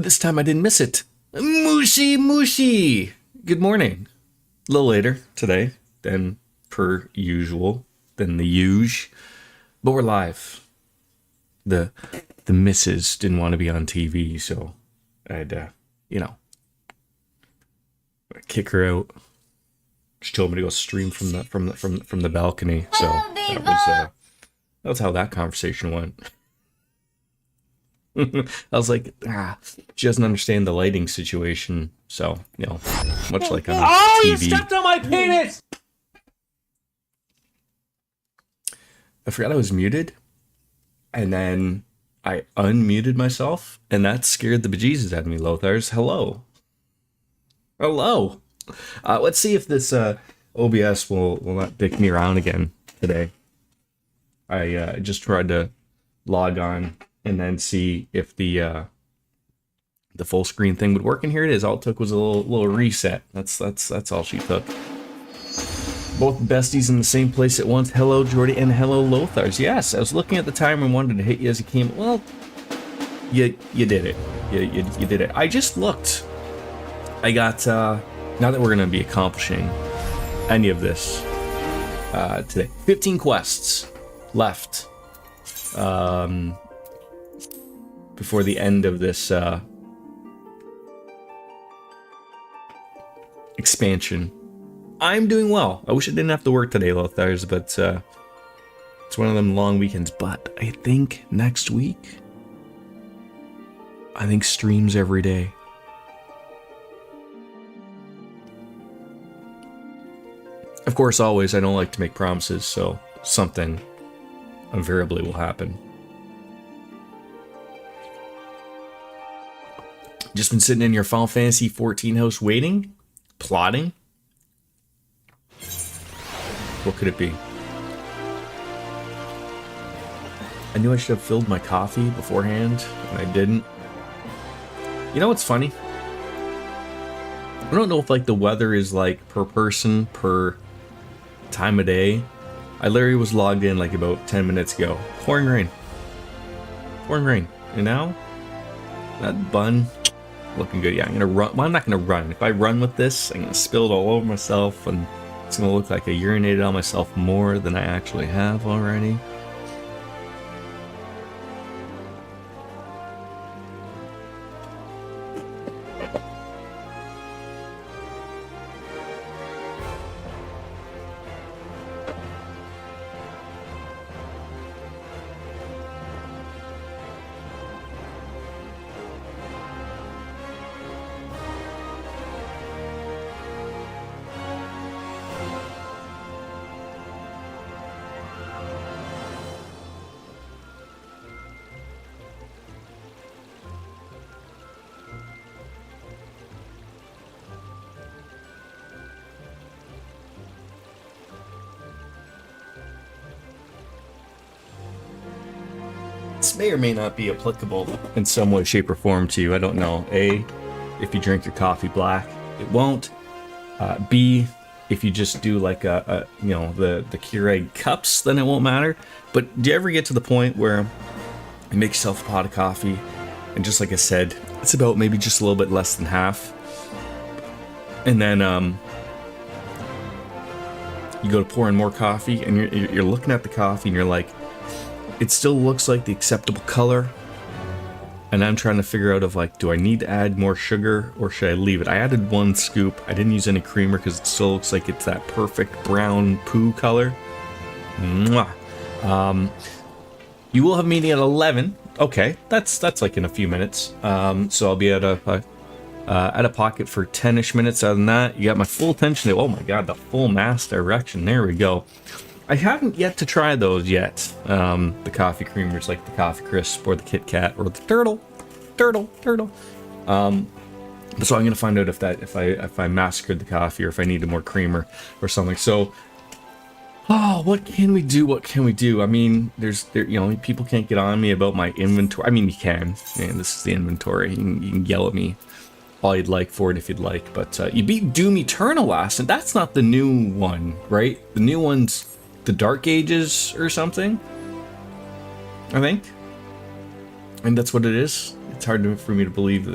This time I didn't miss it. Mushy, mushy. Good morning. A little later today than per usual, than the usual. But we're live. The missus didn't want to be on TV, so I had to, kick her out. She told me to go stream from the balcony. So that's how that conversation went. I was like, she doesn't understand the lighting situation. So, much like on TV. Oh, you stepped on my penis! I forgot I was muted. And then I unmuted myself. And that scared the bejesus out of me, Lothars. Hello. Hello. Let's see if this OBS will not dick me around again today. I just tried to log on and then see if the full screen thing would work. And here it is. All it took was a little reset. That's all she took. Both besties in the same place at once. Hello, Jordy, and hello, Lothars. Yes, I was looking at the timer and wanted to hit you as you came. Well, you did it. You did it. I just looked. I got, now that we're going to be accomplishing any of this today. 15 quests left before the end of this expansion. I'm doing well. I wish I didn't have to work today, Lothars, but it's one of them long weekends. But I think next week, streams every day. Of course, always, I don't like to make promises, so something invariably will happen. Just been sitting in your Final Fantasy 14 house waiting, plotting. What could it be? I knew I should have filled my coffee beforehand, and I didn't. You know what's funny? I don't know if the weather is per person, per time of day. I literally was logged in about 10 minutes ago. Pouring rain. Pouring rain. And now, that bun looking good. Yeah, I'm gonna run. Well, I'm not gonna run. If I run with this, I'm gonna spill it all over myself, and it's gonna look like I urinated on myself more than I actually have already. This may or may not be applicable in some way, shape, or form to you. I don't know. A, if you drink your coffee black, it won't. B, if you just do the Keurig cups, then it won't matter. But do you ever get to the point where you make yourself a pot of coffee, and just like I said, it's about maybe just a little bit less than half, and then you go to pour in more coffee, and you're looking at the coffee, and you're like, it still looks like the acceptable color, and I'm trying to figure out do I need to add more sugar or should I leave it? I added 1 scoop. I didn't use any creamer because it still looks like it's that perfect brown poo color. Mwah. You will have a meeting at 11. Okay, that's in a few minutes. So I'll be at a pocket for 10ish minutes. Other than that, you got my full attention. Oh my god, the full mass direction. There we go. I haven't yet to try those yet. The coffee creamers like the Coffee Crisp or the Kit Kat or the Turtle. So I'm gonna find out if I massacred the coffee or if I needed more creamer or something. So, what can we do? I mean, people can't get on me about my inventory. I mean, you can. Man, this is the inventory. You can yell at me all you'd like for it if you'd like. But you beat Doom Eternal last, and that's not the new one, right? The new one's the Dark Ages or something, I think. And that's what it is. It's hard for me to believe that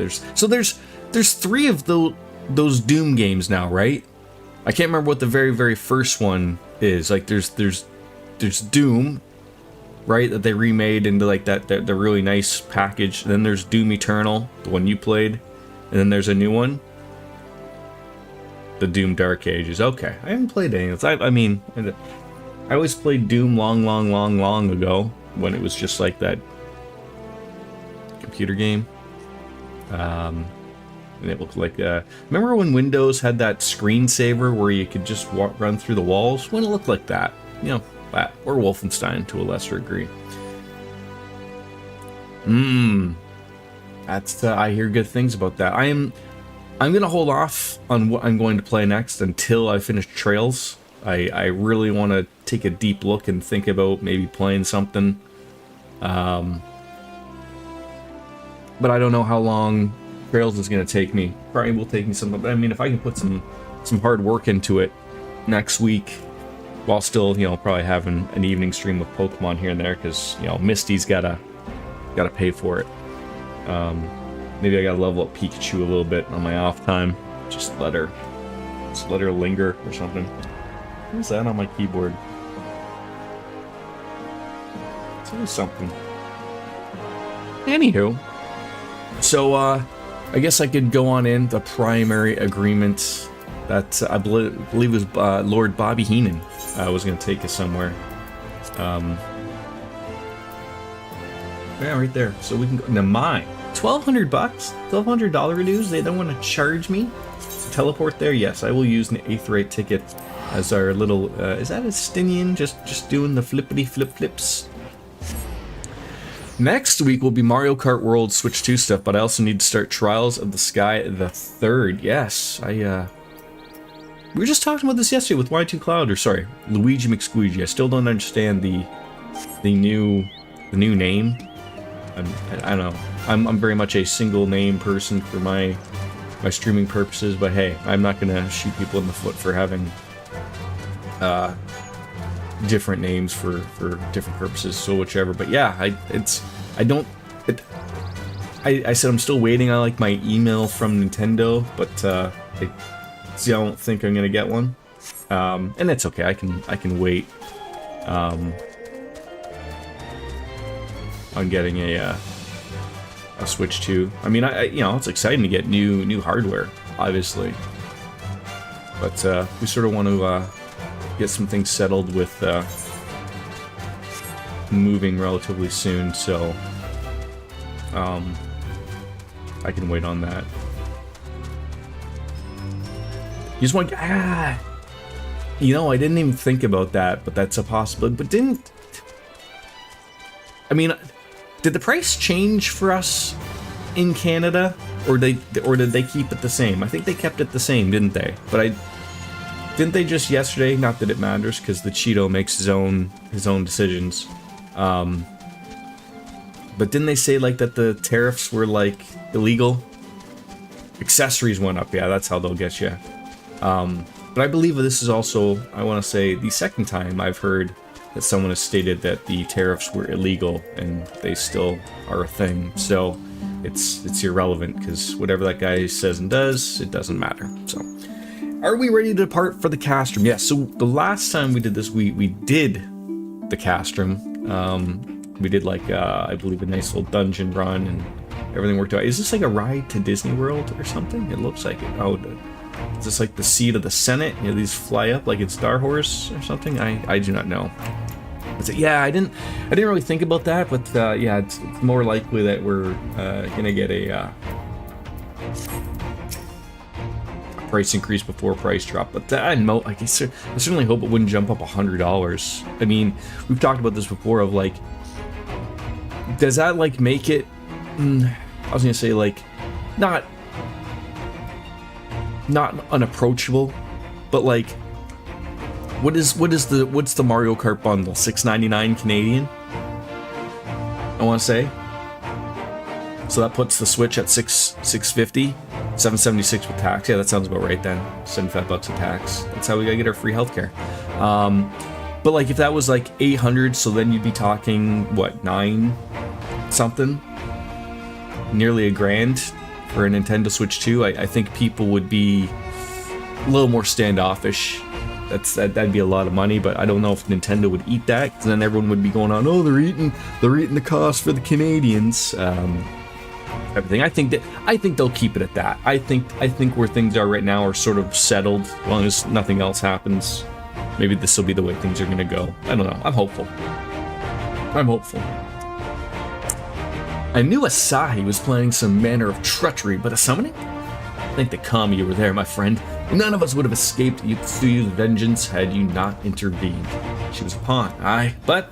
there's 3 of those Doom games now, right? I can't remember what the very, very first one is. Like there's Doom, right, that they remade into like that the really nice package. And then there's Doom Eternal, the one you played, and then there's a new one, the Doom Dark Ages. Okay, I haven't played any of this. I mean, I always played Doom long ago when it was just like that computer game. And it looked like, remember when Windows had that screensaver where you could just run through the walls? When it looked like that, you know, that, or Wolfenstein to a lesser degree. That's, I hear good things about that. I'm gonna hold off on what I'm going to play next until I finish Trails. I really want to take a deep look and think about maybe playing something. But I don't know how long Trails is going to take me. Probably will take me some, but I mean, if I can put some hard work into it next week, while still, you know, probably having an evening stream of Pokemon here and there, because, you know, Misty's gotta pay for it. Maybe I gotta level up Pikachu a little bit on my off time. Just let her linger or something. What's that on my keyboard? It's always something. Anywho, so I guess I could go on in the primary agreement that I believe was Lord Bobby Heenan was going to take us somewhere. Yeah, right there. So we can go. Now mine, $1,200, $1,200 dues. They don't want to charge me to teleport there. Yes, I will use an Aetheryte ticket as our little. Is that a Stinian just doing the flippity flips? Next week will be Mario Kart World Switch 2 stuff, but I also need to start Trials of the Sky the 3rd. Yes, we were just talking about this yesterday with Y2 Cloud, or sorry, Luigi McSqueegee. I still don't understand the new name. I don't know. I'm very much a single name person for my streaming purposes, but hey, I'm not gonna shoot people in the foot for having different names for different purposes, so whichever. But yeah, I said I'm still waiting on like my email from Nintendo, but I don't think I'm gonna get one, and that's okay. I can wait on getting a Switch 2. I mean, you know, it's exciting to get new hardware, obviously, but we sort of want to get some things settled with moving relatively soon, so I can wait on that. You just want you know, I didn't even think about that, but that's a possibility. But did the price change for us in Canada, or did they keep it the same? I think they kept it the same, didn't they? But didn't they just yesterday? Not that it matters, because the Cheeto makes his own decisions. But didn't they say like that the tariffs were like illegal? Accessories went up. Yeah, that's how they'll get you. But I believe this is also, I want to say, the second time I've heard that someone has stated that the tariffs were illegal, and they still are a thing. So it's irrelevant, because whatever that guy says and does, it doesn't matter. So. Are we ready to depart for the Castrum? Yes, so the last time we did this, we did the Castrum. We did like, I believe, a nice little dungeon run, and everything worked out. Is this like a ride to Disney World or something? It looks like it. Oh, is this like the seat of the Senate? You know, these fly up like it's Star Horse or something? I do not know. But yeah, I didn't really think about that, but yeah, it's more likely that we're gonna get a price increase before price drop. But I certainly hope it wouldn't jump up $100. I mean, we've talked about this before of like, does that like make it? I was gonna say like, not unapproachable, but like, what's the Mario Kart bundle? $6.99 Canadian, I want to say. So that puts the Switch at $650, $776 with tax. Yeah, that sounds about right then. $75 with tax. That's how we gotta get our free healthcare. But like, if that was like $800, so then you'd be talking what, $9 something, nearly $1,000 for a Nintendo Switch 2, I think people would be a little more standoffish. That'd be a lot of money, but I don't know if Nintendo would eat that, because then everyone would be going on, oh, they're eating the cost for the Canadians. Everything. I think they'll keep it at that. I think where things are right now are sort of settled, as long as nothing else happens. Maybe this will be the way things are gonna go. I don't know. I'm hopeful. I knew Asahi was planning some manner of treachery, but a summoning? I think the Kami were there, my friend. None of us would have escaped Yutsuyu's vengeance had you not intervened. She was a pawn, aye, but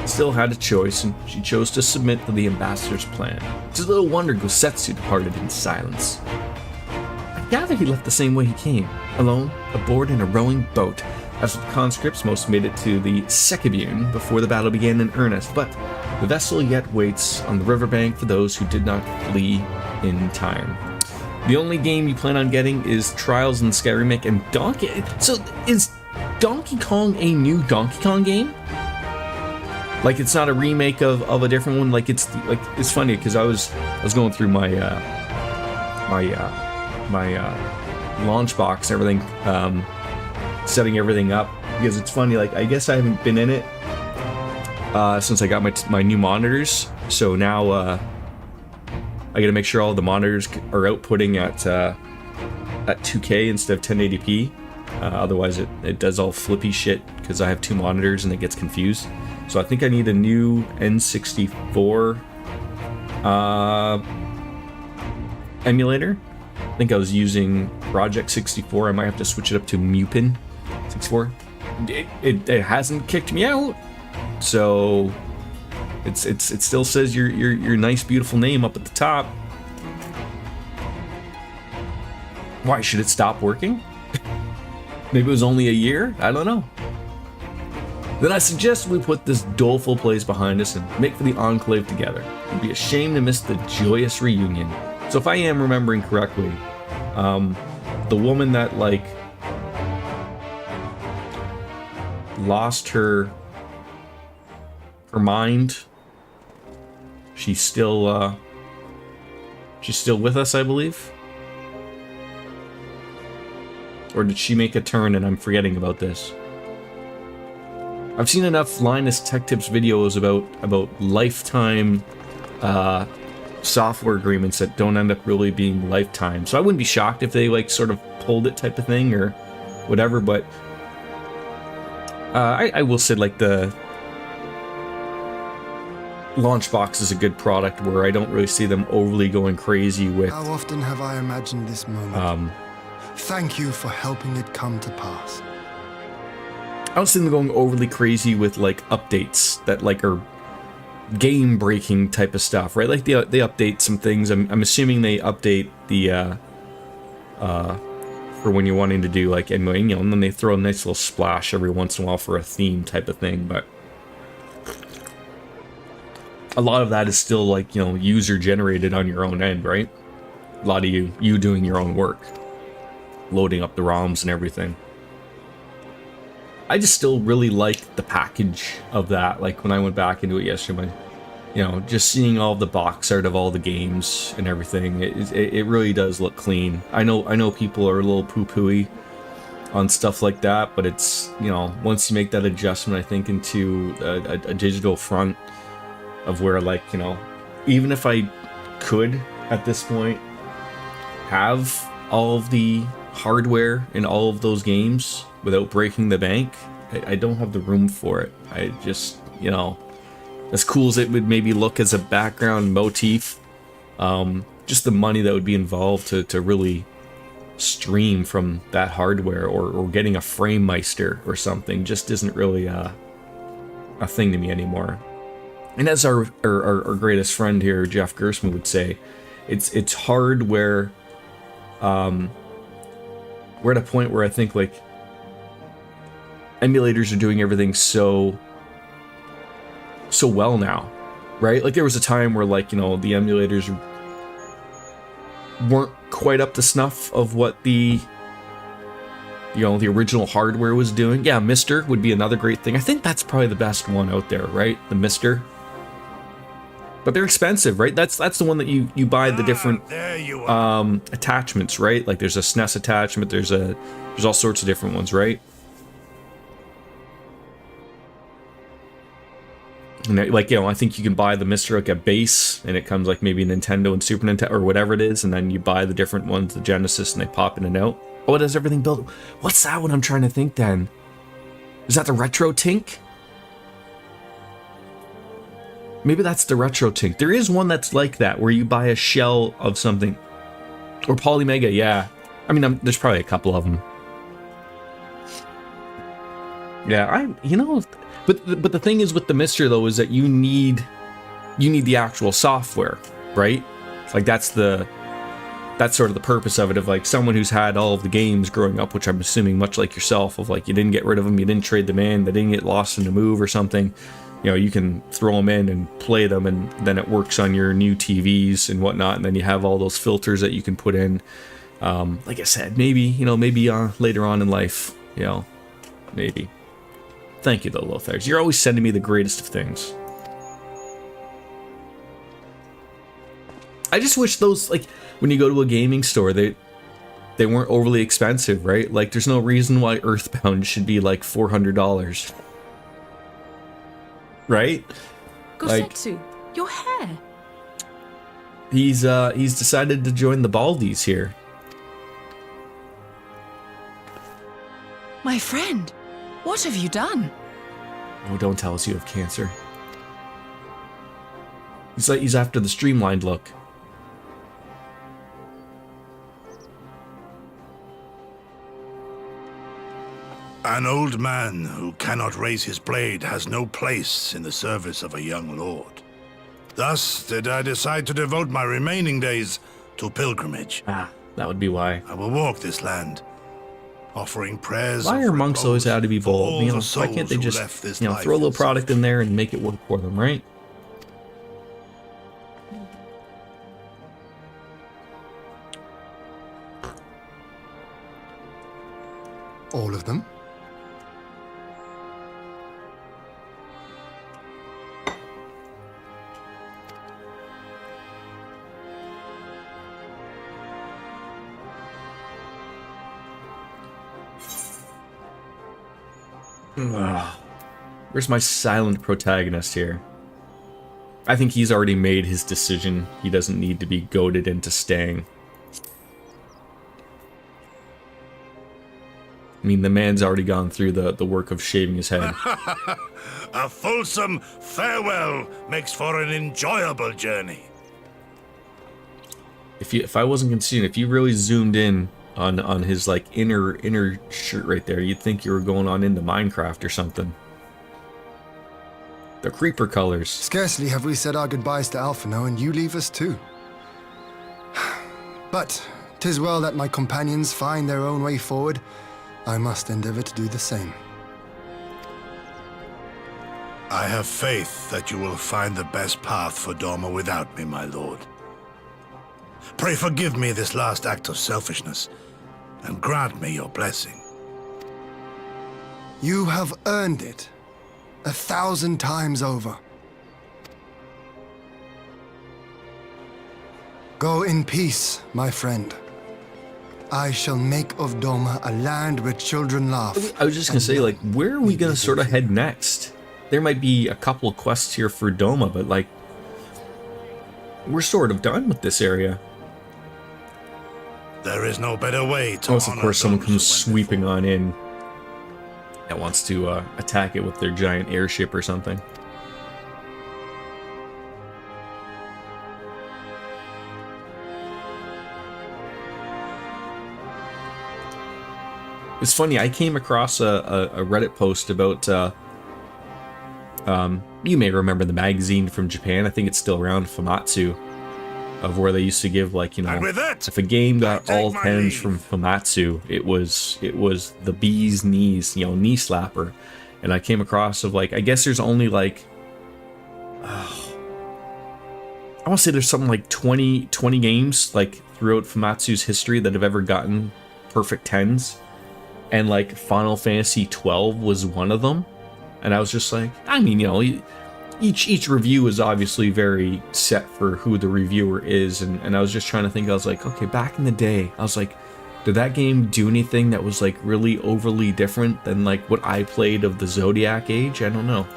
still had a choice, and she chose to submit to the ambassador's plan. It's a little wonder Gosetsu departed in silence. I gather he left the same way he came, alone, aboard in a rowing boat. As with conscripts, most made it to the Sekibune before the battle began in earnest, but the vessel yet waits on the riverbank for those who did not flee in time. The only game you plan on getting is Trials and Sky Remake and Donkey. So is Donkey Kong a new Donkey Kong game? Like, it's not a remake of a different one. Like, it's funny because I was going through my launch box and everything, setting everything up, because it's funny. Like, I guess I haven't been in it since I got my new monitors. So now I gotta make sure all the monitors are outputting at 2K instead of 1080p. Otherwise, it does all flippy shit because I have two monitors and it gets confused. So I think I need a new N64 emulator. I think I was using Project 64. I might have to switch it up to Mupin 64. It hasn't kicked me out, so it still says your nice beautiful name up at the top. Why should it stop working? Maybe it was only a year? I don't know. Then I suggest we put this doleful place behind us and make for the Enclave together. It'd be a shame to miss the joyous reunion. So if I am remembering correctly, the woman that, like, lost her mind, she's still with us, I believe. Or did she make a turn and I'm forgetting about this? I've seen enough Linus Tech Tips videos about lifetime software agreements that don't end up really being lifetime. So I wouldn't be shocked if they, like, sort of pulled it type of thing or whatever, but I will say, like, the Launchbox is a good product where I don't really see them overly going crazy with... How often have I imagined this moment? Thank you for helping it come to pass. I don't see them going overly crazy with, like, updates that, like, are game-breaking type of stuff, right? Like, they update some things. I'm assuming they update the, for when you're wanting to do, like, emulating, you know, and then they throw a nice little splash every once in a while for a theme type of thing, but a lot of that is still, like, you know, user-generated on your own end, right? A lot of you doing your own work, loading up the ROMs and everything. I just still really like the package of that. Like, when I went back into it yesterday, you know, just seeing all the box art of all the games and everything, it really does look clean. I know people are a little poo-pooey on stuff like that, but it's, you know, once you make that adjustment, I think, into a digital front of where, like, you know, even if I could at this point have all of the hardware in all of those games without breaking the bank, I don't have the room for it. I just, you know, as cool as it would maybe look as a background motif, just the money that would be involved to really stream from that hardware, or getting a FrameMeister or something, just isn't really a thing to me anymore. And as our greatest friend here, Jeff Gersman, would say, it's hard where we're at a point where I think, like, emulators are doing everything so well now, right? Like, there was a time where, like, you know, the emulators weren't quite up to snuff of what the original hardware was doing. Yeah, Mister would be another great thing. I think that's probably the best one out there, right? The Mister. But they're expensive, right? That's the one that you buy the different There you are. attachments, right? Like there's a SNES attachment, there's all sorts of different ones, right? And like, I think you can buy the Mr. like a base, and it comes like maybe Nintendo and Super Nintendo or whatever it is, and then you buy the different ones, the Genesis, and they pop in and out. Oh, it does everything built. What's that one I'm trying to think then? Is that the Retro Tink? Maybe that's the Retro Tink. There is one that's like that, where you buy a shell of something. Or Polymega, yeah. I mean, there's probably a couple of them. Yeah, but the thing is with the Mister though is that you need the actual software, right? Like that's sort of the purpose of it, of like someone who's had all of the games growing up, which I'm assuming much like yourself, of like you didn't get rid of them, you didn't trade them in, they didn't get lost in a move or something. You can throw them in and play them, and then it works on your new TVs and whatnot, and then you have all those filters that you can put in. Like I said, maybe later on in life, maybe. Thank you though, Lothars. You're always sending me the greatest of things. I just wish those, like, when you go to a gaming store, they weren't overly expensive, right? Like, there's no reason why Earthbound should be like $400. Right? Gosetsu, your hair. He's decided to join the Baldies here. My friend, what have you done? Oh, don't tell us you have cancer. He's after the streamlined look. An old man who cannot raise his blade has no place in the service of a young lord. Thus did I decide to devote my remaining days to pilgrimage. Ah, that would be why. I will walk this land, offering prayers. Why are monks always out to be bold? Why can't they just, throw a little product in there and make it work for them, right? All of them? Where's my silent protagonist here? I think he's already made his decision. He doesn't need to be goaded into staying. I mean, the man's already gone through the work of shaving his head. A fulsome farewell makes for an enjoyable journey. If I wasn't concerned, if you really zoomed in on his like inner shirt right there, you'd think you were going on into Minecraft or something. The creeper colors. Scarcely have we said our goodbyes to Alphino, and you leave us too. But 'tis well that my companions find their own way forward. I must endeavor to do the same. I have faith that you will find the best path for Doma without me, my lord. Pray forgive me this last act of selfishness, and grant me your blessing. You have earned it 1,000 times over. Go in peace, my friend. I shall make of Doma a land where children laugh. I was just gonna say, like, where are we gonna sort of head next? There might be a couple of quests here for Doma, but like, we're sort of done with this area. There is no better way to Unless, of honor course, someone those comes who went sweeping on in that wants to attack it with their giant airship or something. It's funny, I came across a Reddit post about, you may remember the magazine from Japan, I think it's still around, Famitsu, of where they used to give, like, you know, And with that, if a game got I take all my 10s leave. from Famitsu, it was the bee's knees, you know, knee slapper. And I came across of, like, I guess there's only, like, I want to say there's something like 20 games, like, throughout Famitsu's history that have ever gotten perfect 10s. And, like, Final Fantasy 12 was one of them. And I was just like, I mean, you know, each review is obviously very set for who the reviewer is, and I was just trying to think. I was like, okay, back in the day, I was like, did that game do anything that was like really overly different than like what I played of the Zodiac Age? I don't know.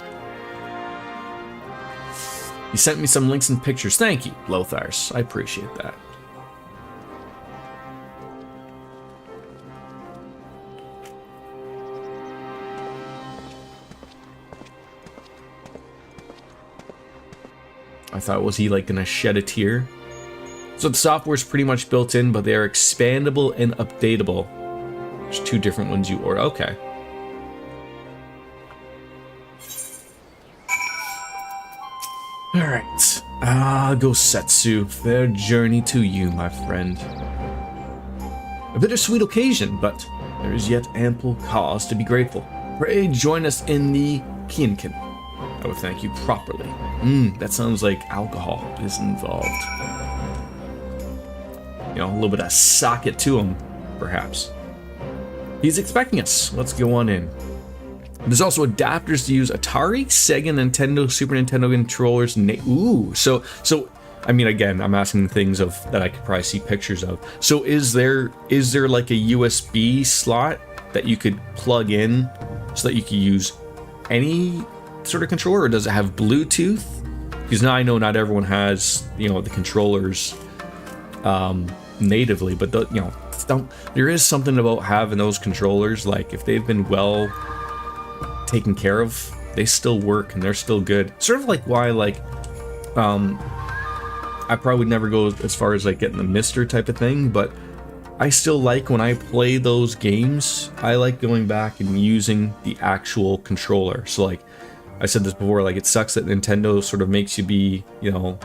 You sent me some links and pictures. Thank you, Lothars. I appreciate that. I thought, was he like gonna shed a tear? So the software's pretty much built in, but they are expandable and updatable. There's two different ones you order. Okay. Alright. Gosetsu, fair journey to you, my friend. A bittersweet occasion, but there is yet ample cause to be grateful. Pray join us in the Kienkin. I would thank you properly. That sounds like alcohol is involved. You know, a little bit of socket to him, perhaps. He's expecting us. Let's go on in. There's also adapters to use Atari, Sega, Nintendo, Super Nintendo controllers. So I mean, again, I'm asking things of that I could probably see pictures of. So is there like a USB slot that you could plug in so that you could use any sort of controller, or does it have Bluetooth? Because now I know not everyone has, you know, the controllers natively, but there is something about having those controllers, like if they've been well taken care of, they still work and they're still good. Sort of like why, like, I probably would never go as far as like getting the Mister type of thing, but I still like when I play those games, I like going back and using the actual controller. So like I said this before, like it sucks that Nintendo sort of makes you be, you know,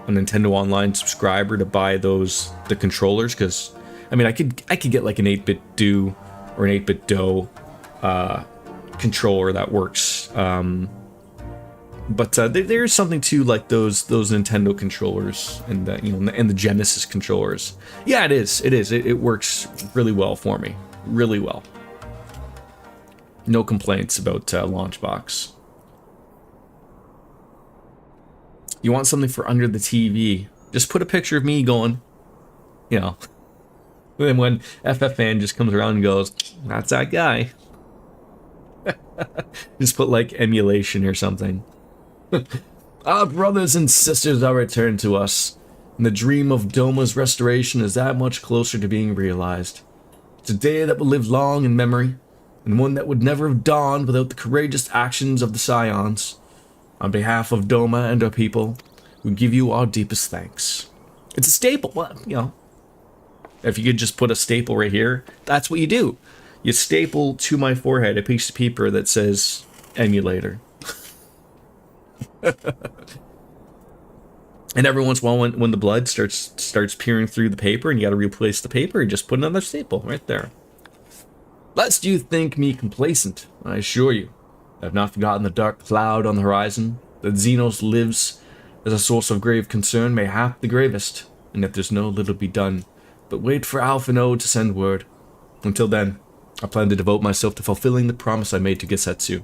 a Nintendo Online subscriber to buy the controllers, because I mean I could get like an 8-bit Do or an 8-bit Do controller that works, but there's something to like those Nintendo controllers and the, you know, and the Genesis controllers. Yeah, it works really well for me, really well. No complaints about Launchbox. You want something for under the TV? Just put a picture of me going, you know. And when FFan just comes around and goes, "That's that guy." Just put like emulation or something. Our brothers and sisters are returned to us, and the dream of Doma's restoration is that much closer to being realized. It's a day that will live long in memory, and one that would never have dawned without the courageous actions of the Scions. On behalf of Doma and our people, we give you our deepest thanks. It's a staple. Well, you know, if you could just put a staple right here, that's what you do. You staple to my forehead a piece of paper that says emulator. And every once in a while, when the blood starts peering through the paper and you gotta replace the paper, you just put another staple right there. Lest you think me complacent, I assure you, I have not forgotten the dark cloud on the horizon. That Xenos lives as a source of grave concern, mayhap the gravest, and that there's no little be done, but wait for Alpha and O to send word. Until then, I plan to devote myself to fulfilling the promise I made to Gesetsu,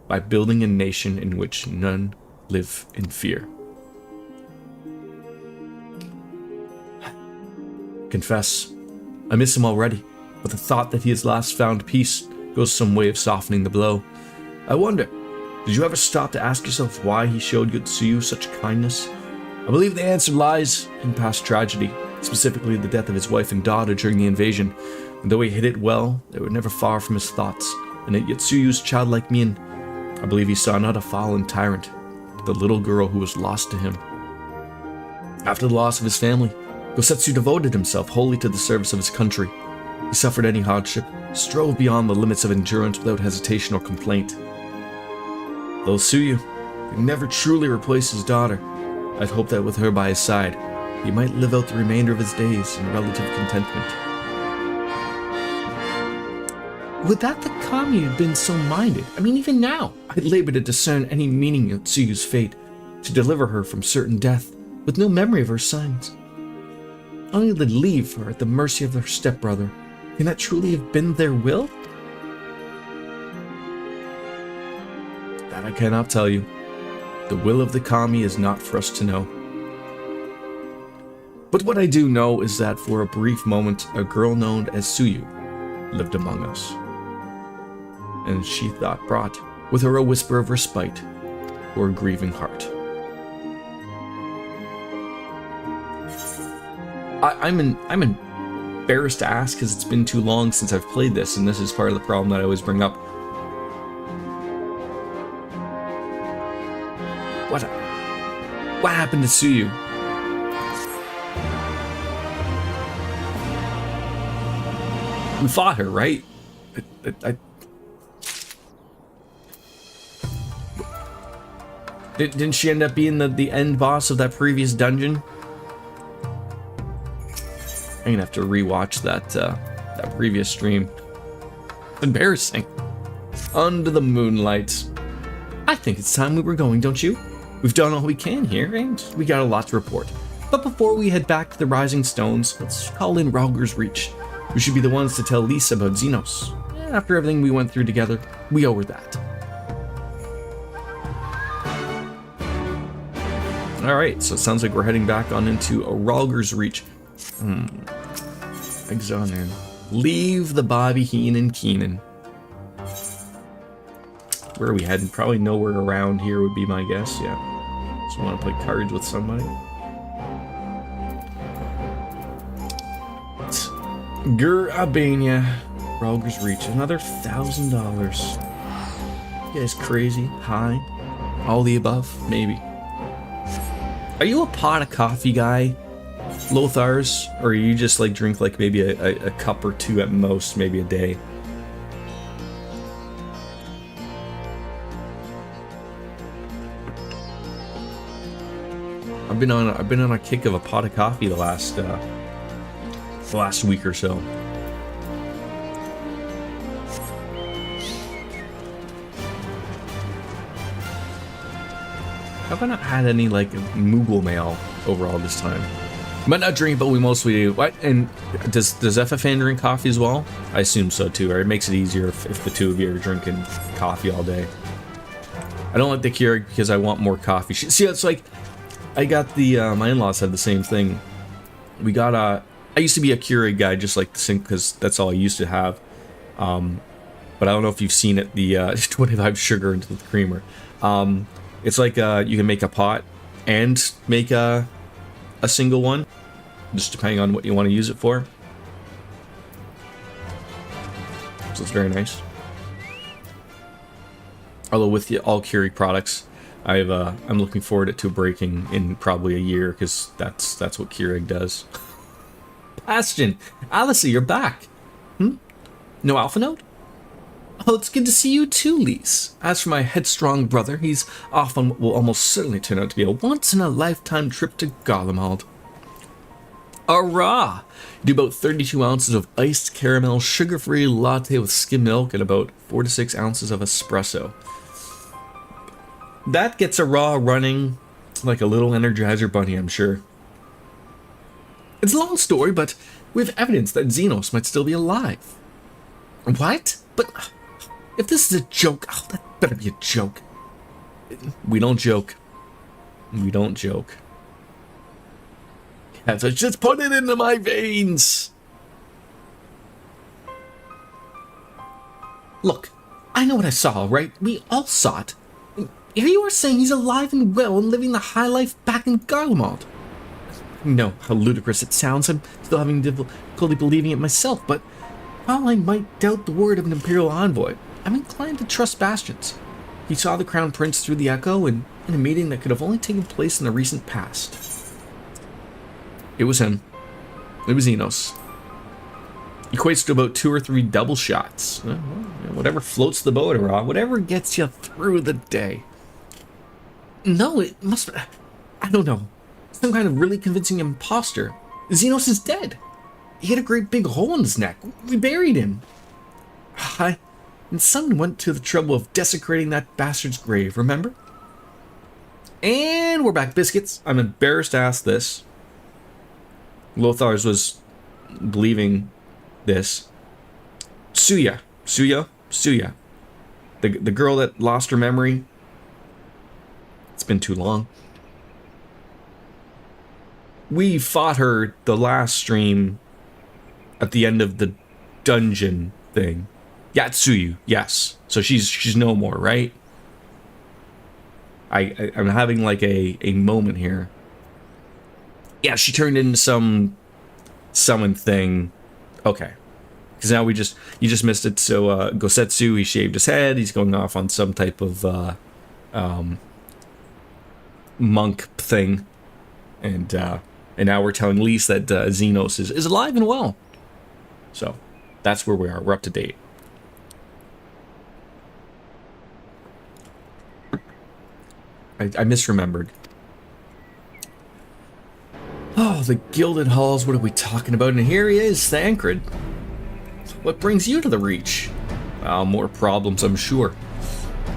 by building a nation in which none live in fear. Confess, I miss him already, but the thought that he has last found peace goes some way of softening the blow. I wonder, did you ever stop to ask yourself why he showed Yotsuyu such kindness? I believe the answer lies in past tragedy, specifically the death of his wife and daughter during the invasion. And though he hid it well, they were never far from his thoughts, and at Yotsuyu's childlike mien, I believe he saw not a fallen tyrant, but the little girl who was lost to him. After the loss of his family, Gosetsu devoted himself wholly to the service of his country. He suffered any hardship, strove beyond the limits of endurance without hesitation or complaint. Though Tsuyu could never truly replace his daughter, I'd hope that with her by his side, he might live out the remainder of his days in relative contentment. Would that the Kami had been so minded? I mean, even now, I'd labor to discern any meaning of Tsuyu's fate, to deliver her from certain death, with no memory of her sons. Only to leave her at the mercy of her stepbrother. Can that truly have been their will? That I cannot tell you. The will of the kami is not for us to know. But what I do know is that for a brief moment, a girl known as Suyu lived among us. And she thought brought with her a whisper of respite for a grieving heart. I'm embarrassed to ask because it's been too long since I've played this, and this is part of the problem that I always bring up. What happened to Suyu? We fought her, right? Didn't she end up being the end boss of that previous dungeon? I'm gonna have to rewatch that previous stream. Embarrassing. Under the moonlight. I think it's time we were going, don't you? We've done all we can here, and we got a lot to report. But before we head back to the Rising Stones, let's call in Rauger's Reach. We should be the ones to tell Lisa about Xenos. After everything we went through together, we owe her that. Alright, so it sounds like we're heading back on into Rauger's Reach. Exoner. Leave the Bobby Heenan Keenan. Where are we heading? Probably nowhere around here would be my guess, yeah. Just want to play cards with somebody. Albania. Rauger's Reach. Another $1,000. You guys crazy? High? All the above? Maybe. Are you a pot of coffee guy, Lothars? Or you just like drink like maybe a cup or two at most, maybe a day? I've been on a kick of a pot of coffee the last week or so. Have I not had any like Moogle mail over all this time? Might not drink, but we mostly do. What? And does FFN drink coffee as well? I assume so too, right? It makes it easier if the two of you are drinking coffee all day. I don't like the Keurig because I want more coffee. See, it's like I got the my in-laws had the same thing. We got I used to be a Keurig guy, just like the sink, because that's all I used to have. But I don't know if you've seen it, the 25 sugar into the creamer. It's like you can make a pot and make a single one, just depending on what you want to use it for. So it's very nice. Although with all Keurig products, I'm looking forward to breaking in probably a year, because that's what Keurig does. Bastion, Alice, you're back. No Alpha Note? Oh, it's good to see you too, Lise. As for my headstrong brother, he's off on what will almost certainly turn out to be a once-in-a-lifetime trip to Garlemald. Hurrah! Do about 32 ounces of iced caramel sugar-free latte with skim milk and about 4 to 6 ounces of espresso. That gets a raw running like a little Energizer bunny, I'm sure. It's a long story, but we have evidence that Xenos might still be alive. What? But if this is a joke, oh, that better be a joke. We don't joke. We don't joke. Yeah, so just put it into my veins. Look, I know what I saw, right? We all saw it. Here you are saying he's alive and well and living the high life back in Garlemald. No, how ludicrous it sounds. I'm still having difficulty believing it myself, but while I might doubt the word of an Imperial envoy, I'm inclined to trust Bastion's. He saw the Crown Prince through the Echo and in a meeting that could have only taken place in the recent past. It was him. It was Xenos. Equates to about 2 or 3 double shots. Whatever floats the boat, or whatever gets you through the day. No, it must be... I don't know. Some kind of really convincing imposter. Xenos is dead. He had a great big hole in his neck. We buried him. And someone went to the trouble of desecrating that bastard's grave, remember? And we're back, biscuits. I'm embarrassed to ask this. Lothars was believing this. Suya. The girl that lost her memory. It's been too long. We fought her the last stream at the end of the dungeon thing. Yatsuyu, yes. So she's no more, right? I'm having like a moment here. Yeah, she turned into some summon thing. Okay. Because now you just missed it. So Gosetsu, he shaved his head. He's going off on some type of monk thing. And now we're telling Lise that Xenos is alive and well. So that's where we are. We're up to date. I misremembered. Oh, the Gilded Halls, what are we talking about? And here he is, Thancred. What brings you to the Reach? Well, more problems, I'm sure.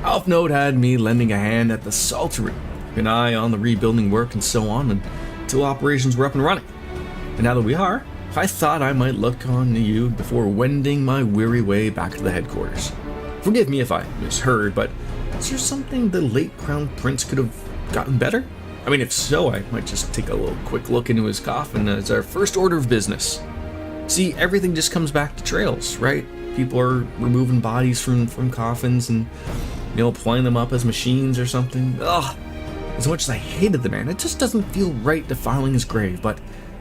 Alfnode had me lending a hand at the Saltery, an eye on the rebuilding work and so on, until operations were up and running. And now that we are, I thought I might look on you before wending my weary way back to the headquarters. Forgive me if I misheard, but is there something the late Crown Prince could have gotten better? I mean, if so, I might just take a little quick look into his coffin as our first order of business. See, everything just comes back to trails, right? People are removing bodies from coffins and, pulling them up as machines or something. Ugh! As much as I hated the man, it just doesn't feel right defiling his grave, but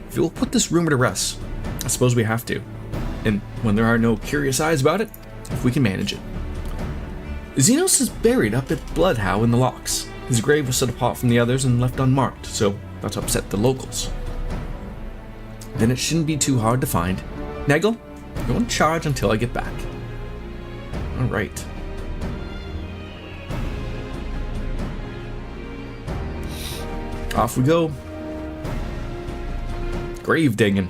if you'll put this rumor to rest, I suppose we have to. And when there are no curious eyes about it, if we can manage it. Xenos is buried up at Bloodhow in the Locks. His grave was set apart from the others and left unmarked, so that upset the locals. Then it shouldn't be too hard to find. Nagel, go in charge until I get back. Alright. Off we go. Grave digging.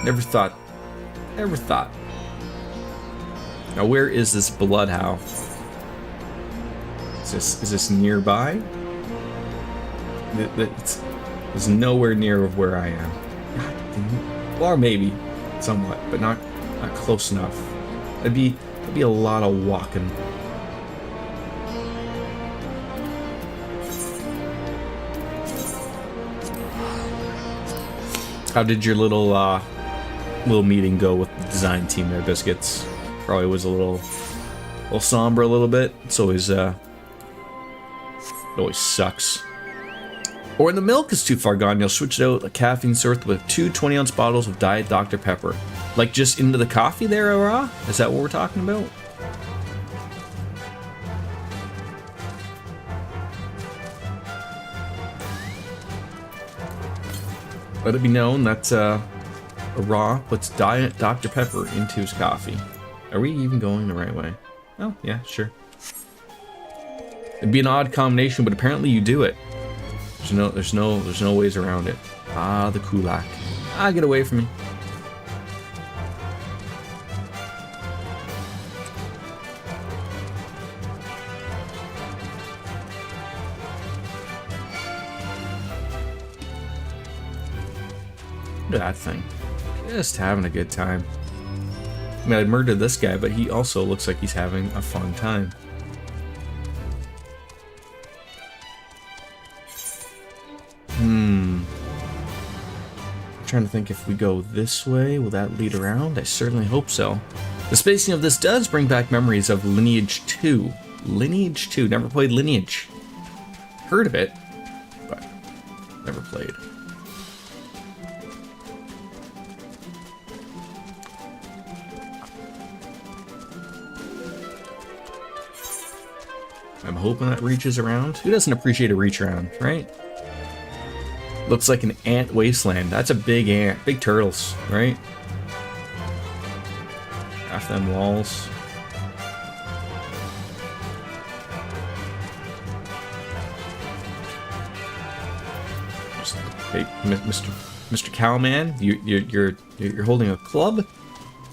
Never thought. Now where is this Bloodhow? Is this nearby? It's nowhere near of where I am. Or maybe somewhat, but not close enough. It'd be a lot of walking. How did your little meeting go with the design team there, Biscuits? Probably was a little somber a little bit. It's always it always sucks. Or when the milk is too far gone, you'll switch out a caffeine source with 2 20-ounce bottles of Diet Dr. Pepper. Like just into the coffee there, Ra? Is that what we're talking about? Let it be known that Ra puts Diet Dr. Pepper into his coffee. Are we even going the right way? Oh, yeah, sure. It'd be an odd combination, but apparently you do it. There's no ways around it. Ah, the Kulak. Ah, get away from me. Look at that thing. Just having a good time. I mean, I murdered this guy, but he also looks like he's having a fun time. I'm trying to think if we go this way, will that lead around? I certainly hope so. The spacing of this does bring back memories of Lineage 2. Lineage 2, never played Lineage. Heard of it, but never played. I'm hoping that reaches around. Who doesn't appreciate a reach around, right? Looks like an ant wasteland. That's a big ant. Big turtles, right? Half them walls. Just, hey, Mr. Cowman, you're holding a club,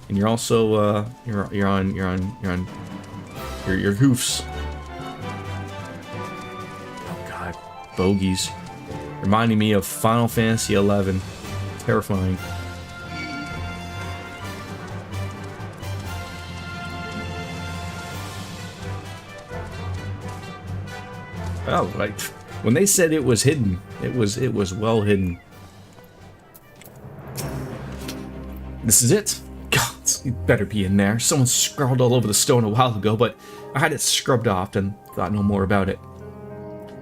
and you're also you're on your hoofs. Oh God, bogeys. Reminding me of Final Fantasy XI. Terrifying. Oh, When they said it was hidden, it was well hidden. This is it. God, it better be in there. Someone scrawled all over the stone a while ago, but I had it scrubbed off and thought no more about it.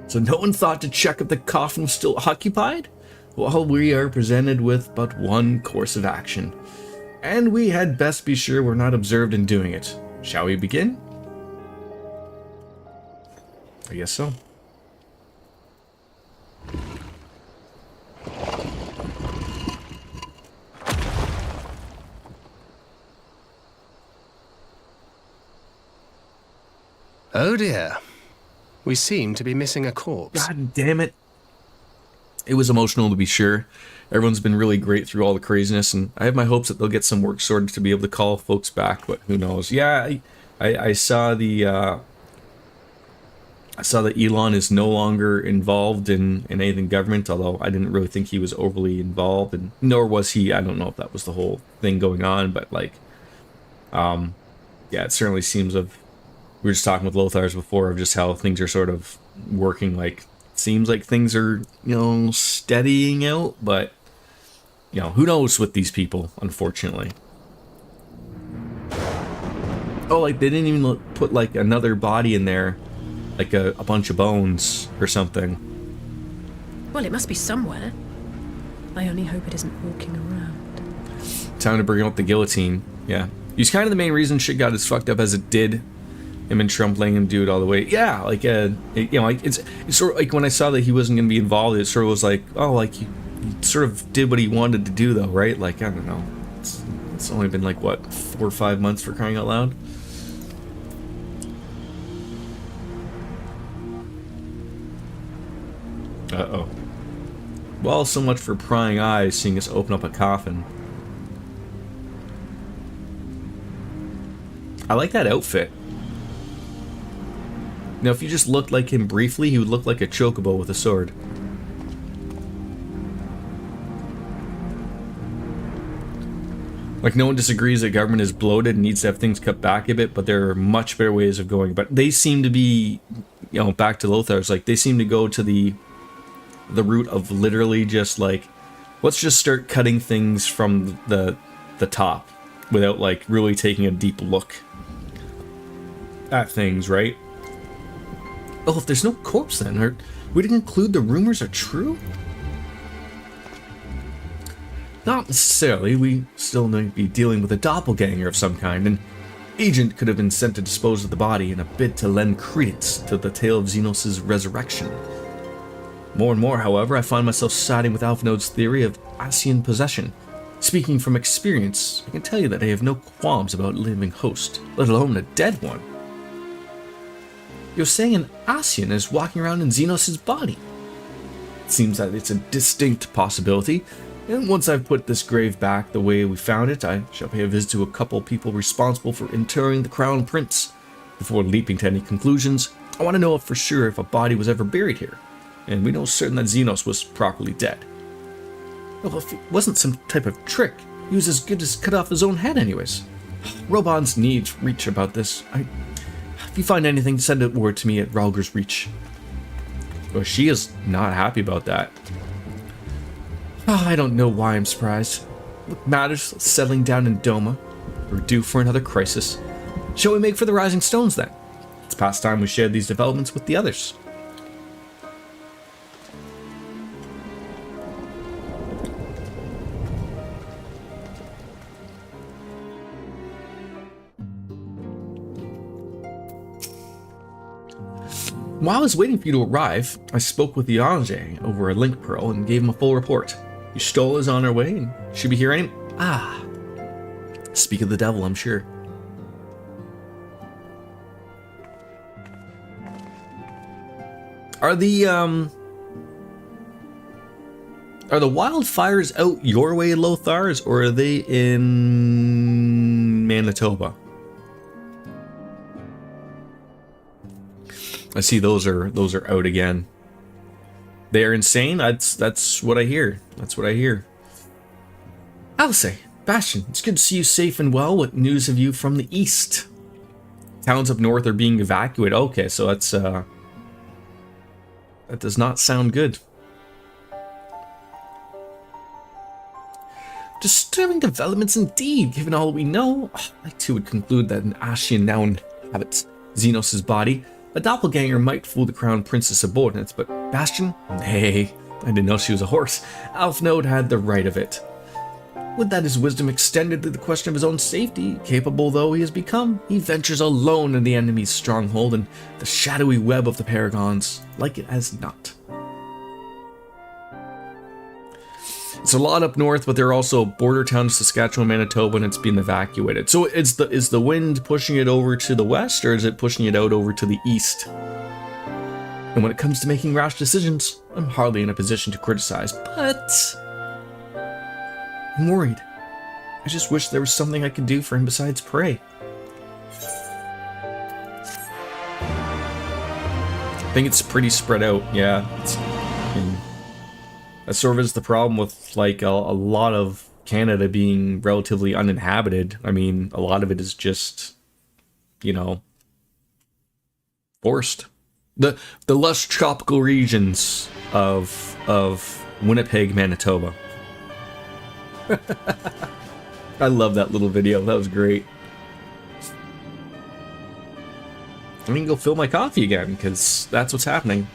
So no one thought to check if the coffin was still occupied? Well, we are presented with but one course of action, and we had best be sure we're not observed in doing it. Shall we begin? I guess so. Oh dear. We seem to be missing a corpse. God damn it. It was emotional to be sure. Everyone's been really great through all the craziness, and I have my hopes that they'll get some work sorted to be able to call folks back, but who knows. Yeah, I saw the Elon is no longer involved in anything government, although I didn't really think he was overly involved, and nor was he. I don't know if that was the whole thing going on, but like, yeah, it certainly seems of. We were just talking with Lothars before of just how things are sort of working. Like, seems like things are, you know, steadying out, but, you know, who knows with these people, unfortunately. Oh, like, they didn't even put, like, another body in there, like a bunch of bones or something. Well, it must be somewhere. I only hope it isn't walking around. Time to bring out the guillotine. Yeah. He's kind of the main reason shit got as fucked up as it did. Him and Trump letting him do it all the way. Yeah, like, you know, like, it's sort of like when I saw that he wasn't going to be involved, it sort of was like, oh, like, he sort of did what he wanted to do, though, right? Like, I don't know. It's only been, like, what, 4 or 5 months for crying out loud? Uh-oh. Well, so much for prying eyes seeing us open up a coffin. I like that outfit. Now, if you just looked like him briefly, he would look like a chocobo with a sword. Like, no one disagrees that government is bloated and needs to have things cut back a bit, but there are much better ways of going. But they seem to be, you know, back to Lothars, like, they seem to go to the route of literally just, like, let's just start cutting things from the top without, like, really taking a deep look at things, right? Oh, if there's no corpse then, or would it conclude the rumors are true? Not necessarily. We still might be dealing with a doppelganger of some kind. An agent could have been sent to dispose of the body in a bid to lend credence to the tale of Xenos' resurrection. More and more, however, I find myself siding with Alphinode's theory of Asian possession. Speaking from experience, I can tell you that I have no qualms about a living host, let alone a dead one. You're saying an Asian is walking around in Xenos' body? It seems that it's a distinct possibility, and once I've put this grave back the way we found it, I shall pay a visit to a couple people responsible for interring the Crown Prince. Before leaping to any conclusions, I want to know for sure if a body was ever buried here, and we know certain that Xenos was properly dead. Well, if it wasn't some type of trick, he was as good as cut off his own head anyways. Robon's needs reach about this. If you find anything, send a word to me at Ralger's Reach. Well, she is not happy about that. Oh, I don't know why I'm surprised. What matters, settling down in Doma. We're due for another crisis. Shall we make for the Rising Stones then? It's past time we shared these developments with the others. While I was waiting for you to arrive, I spoke with Yanje over a link pearl and gave him a full report. Y'shtola is on her way and should be here any— Ah. Speak of the devil, I'm sure. Are the wildfires out your way, Lothars, or are they in Manitoba? I see those are out again. They are insane. That's what I hear. That's what I hear. Alce, Bastion, it's good to see you safe and well. What news have you from the east? Towns up north are being evacuated. Okay, so that's That does not sound good. Disturbing developments indeed, given all we know. I too would conclude that an Ashian now inhabits Xenos' body. A doppelganger might fool the crown prince's subordinates, but Bastion? Nay, I didn't know she was a horse. Alfnode had the right of it. Would that his wisdom extended to the question of his own safety, capable though he has become, he ventures alone in the enemy's stronghold and the shadowy web of the Paragons, like it as not. It's a lot up north, but there are also border towns, Saskatchewan, Manitoba, and it's being evacuated. So is the wind pushing it over to the west, or is it pushing it out over to the east? And when it comes to making rash decisions, I'm hardly in a position to criticize, but I'm worried. I just wish there was something I could do for him besides pray. I think it's pretty spread out, yeah. That sort of is the problem with like a lot of Canada being relatively uninhabited. I mean, a lot of it is just, you know, forest. The lush tropical regions of Winnipeg, Manitoba. I love that little video. That was great. I can go fill my coffee again because that's what's happening.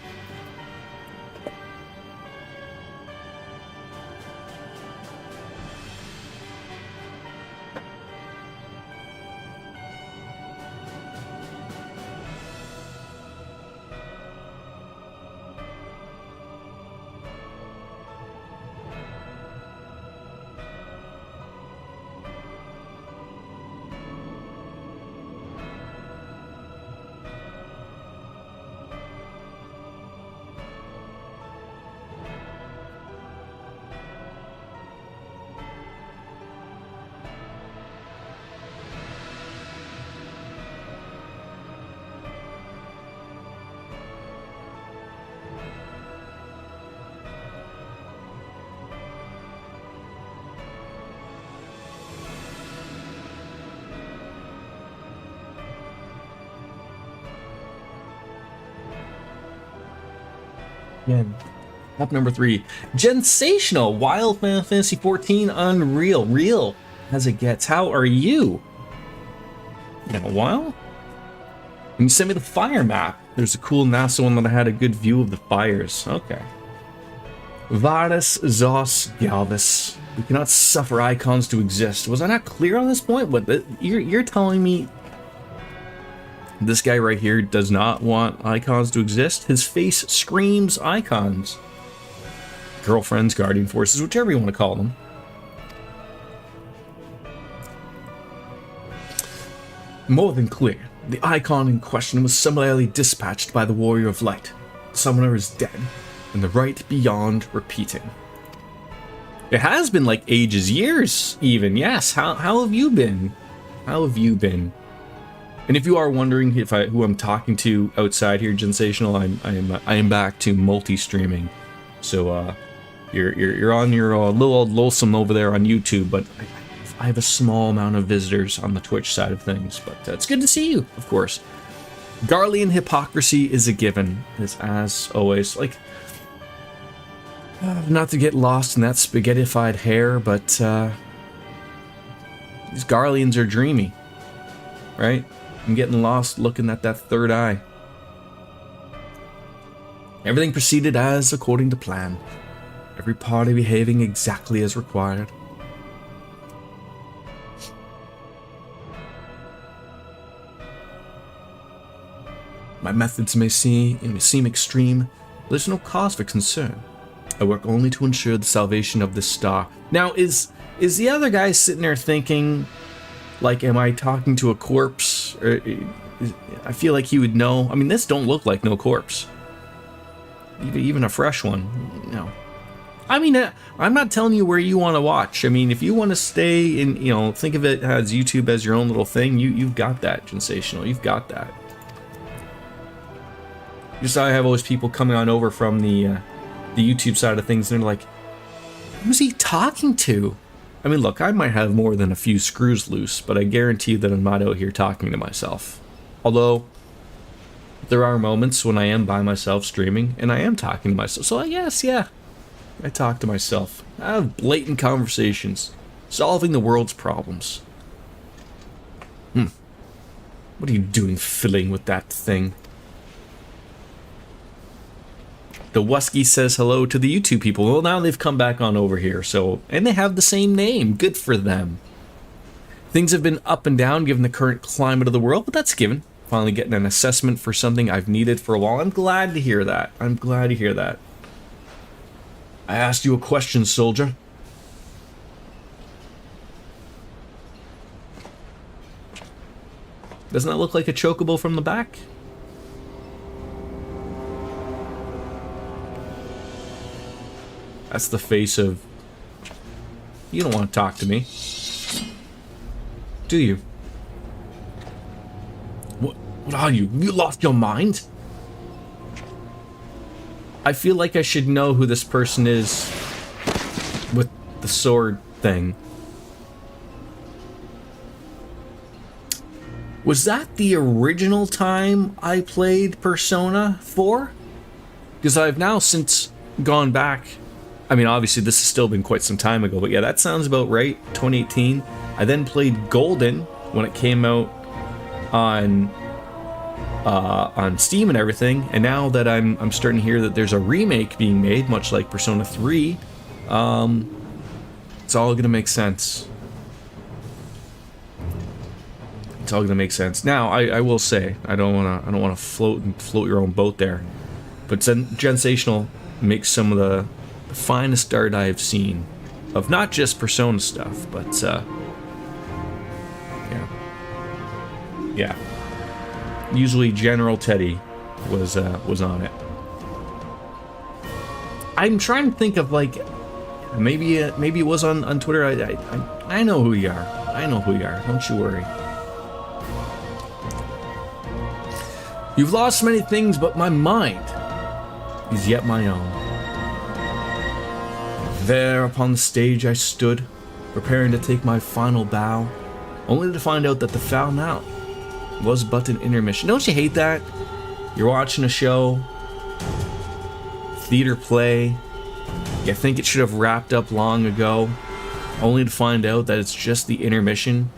Again. Up number 3. Gensational. Wild Final Fantasy 14 Unreal. Real as it gets. How are you? Been a while? And you sent me the fire map. There's a cool NASA one that I had a good view of the fires. Okay. Varus Zos Galvis. We cannot suffer icons to exist. Was I not clear on this point? What you're telling me this guy right here does not want icons to exist? His face screams icons. Girlfriends, guardian forces, whichever you want to call them. More than clear. The icon in question was summarily dispatched by the Warrior of Light. The summoner is dead, and the rite beyond repeating. It has been like ages, years even, yes. How have you been? How have you been? And if you are wondering who I'm talking to outside here, Gensational, I am back to multi-streaming. So you're on your little old lonesome over there on YouTube, but I have a small amount of visitors on the Twitch side of things. But it's good to see you, of course. Garlean hypocrisy is a given, as always. Like, not to get lost in that spaghettified hair, but these Garleans are dreamy, right? I'm getting lost looking at that third eye. Everything proceeded as according to plan. Every party behaving exactly as required. My methods may seem extreme, but there's no cause for concern. I work only to ensure the salvation of this star. Now, is the other guy sitting there thinking, like, am I talking to a corpse? Or, I feel like he would know. I mean, this don't look like no corpse. Even a fresh one, no. I mean, I'm not telling you where you want to watch. I mean, if you want to stay in, think of it as YouTube as your own little thing, you've got that, Gensational. You've got that. Just I have always people coming on over from the YouTube side of things, and they're like, who's he talking to? I mean, look, I might have more than a few screws loose, but I guarantee you that I'm not out here talking to myself. Although, There are moments when I am by myself streaming and I am talking to myself. So yes, yeah, I talk to myself. I have blatant conversations, solving the world's problems. What are you doing fiddling with that thing? The Wusky says hello to the YouTube people. Well, now they've come back on over here, so, and they have the same name. Good for them. Things have been up and down given the current climate of the world, but that's given. Finally getting an assessment for something I've needed for a while. I'm glad to hear that. I'm glad to hear that. I asked you a question, soldier. Doesn't that look like a chocobo from the back? That's the face of... You don't want to talk to me. Do you? What are you? You lost your mind? I feel like I should know who this person is with the sword thing. Was that the original time I played Persona 4? Because I've now since gone back. I mean, obviously this has still been quite some time ago, but yeah, that sounds about right. 2018. I then played Golden when it came out on Steam and everything, and now that I'm starting to hear that there's a remake being made, much like Persona 3, it's all gonna make sense. It's all gonna make sense. Now, I will say, I don't wanna float your own boat there, but Gensational makes some of the finest art I have seen of not just Persona stuff, but yeah. Usually General Teddy was on it. I'm trying to think of, like, maybe it was on Twitter. I know who you are. I know who you are. Don't you worry. You've lost many things, but my mind is yet my own. There upon the stage I stood, preparing to take my final bow, only to find out that the foul now was but an intermission. Don't you hate that? You're watching a show, theater play, you think it should have wrapped up long ago, only to find out that it's just the intermission.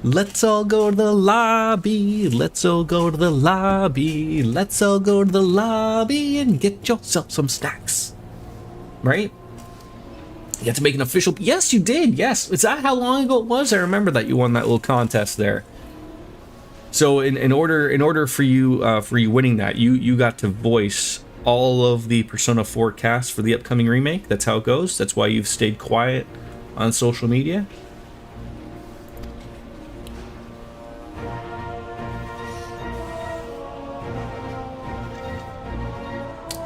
Let's all go to the lobby, let's all go to the lobby, let's all go to the lobby and get yourself some snacks. Right? You had to make an official... Yes, you did, yes. Is that how long ago it was? I remember that you won that little contest there. So in order for you winning that, you got to voice all of the Persona 4 cast for the upcoming remake. That's how it goes. That's why you've stayed quiet on social media.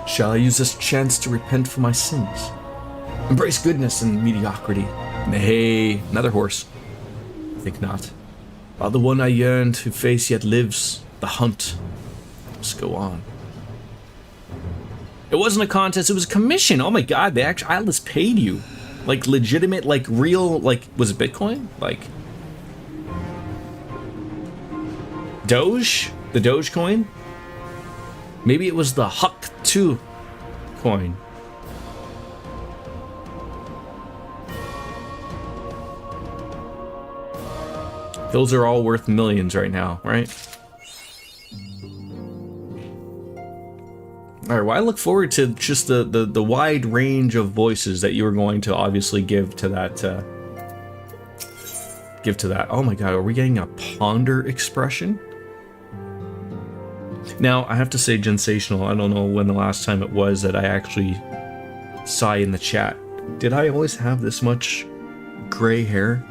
Shall I use this chance to repent for my sins? Embrace goodness and mediocrity. Nay, another horse. I think not. While the one I yearned to face yet lives, the hunt must go on. It wasn't a contest, it was a commission. Oh my god, they actually Atlas paid you. Like legitimate, like real, like, was it Bitcoin? Like Doge? The Dogecoin? Maybe it was the Huck 2 coin. Those are all worth millions right now, right? Alright, well, I look forward to just the wide range of voices that you are going to obviously give to that, Oh my god, are we getting a ponder expression? Now, I have to say, Gensational, I don't know when the last time it was that I actually saw you in the chat. Did I always have this much gray hair?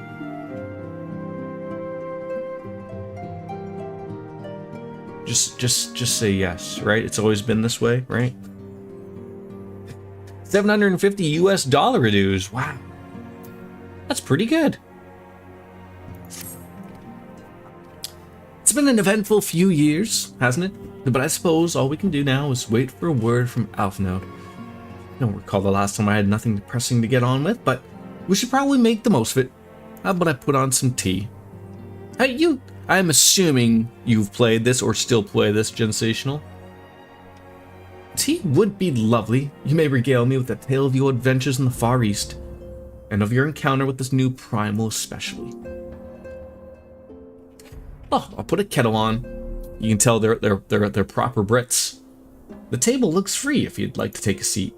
Just say yes, right? It's always been this way, right? 750 US dollar dues. Wow. That's pretty good. It's been an eventful few years, hasn't it? But I suppose all we can do now is wait for a word from Alphanode. I don't recall the last time I had nothing pressing to get on with, but we should probably make the most of it. How about I put on some tea? Hey, I'm assuming you've played this or still play this, Gensational. Tea would be lovely. You may regale me with a tale of your adventures in the Far East, and of your encounter with this new primal especially. Oh, I'll put a kettle on. You can tell they're proper Brits. The table looks free if you'd like to take a seat.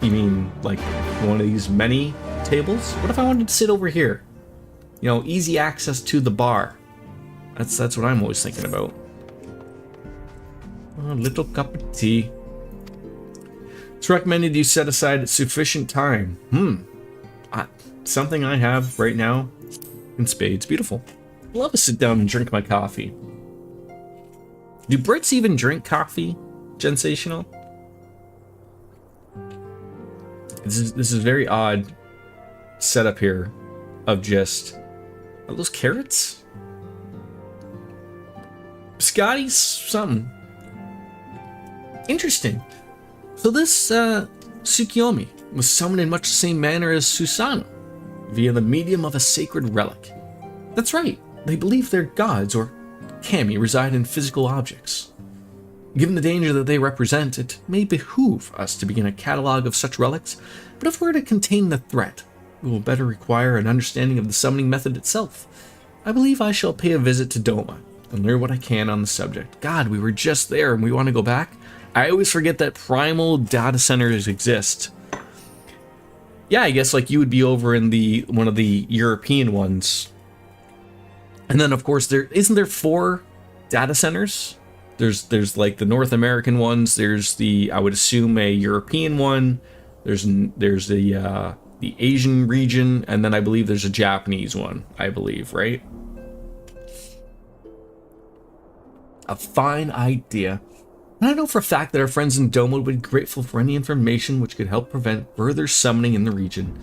You mean like one of these many tables? What if I wanted to sit over here? You know, easy access to the bar. That's what I'm always thinking about. A little cup of tea. It's recommended you set aside sufficient time. Something I have right now in spades. Beautiful. Love to sit down and drink my coffee. Do Brits even drink coffee, Gensational? This is very odd setup here of just... Are those carrots? Scotty's something. Interesting. So this Tsukiyomi was summoned in much the same manner as Susanoo, via the medium of a sacred relic. That's right, they believe their gods, or kami, reside in physical objects. Given the danger that they represent, it may behoove us to begin a catalog of such relics, but if we're to contain the threat, we will better require an understanding of the summoning method itself. I believe I shall pay a visit to Doma and learn what I can on the subject. God, we were just there and we want to go back? I always forget that primal data centers exist. Yeah, I guess like you would be over in one of the European ones. And then of course isn't there 4 data centers? There's like the North American ones, there's the, I would assume, a European one, there's the Asian region, and then I believe there's a Japanese one, I believe, right? A fine idea. And I know for a fact that our friends in Doma would be grateful for any information which could help prevent further summoning in the region.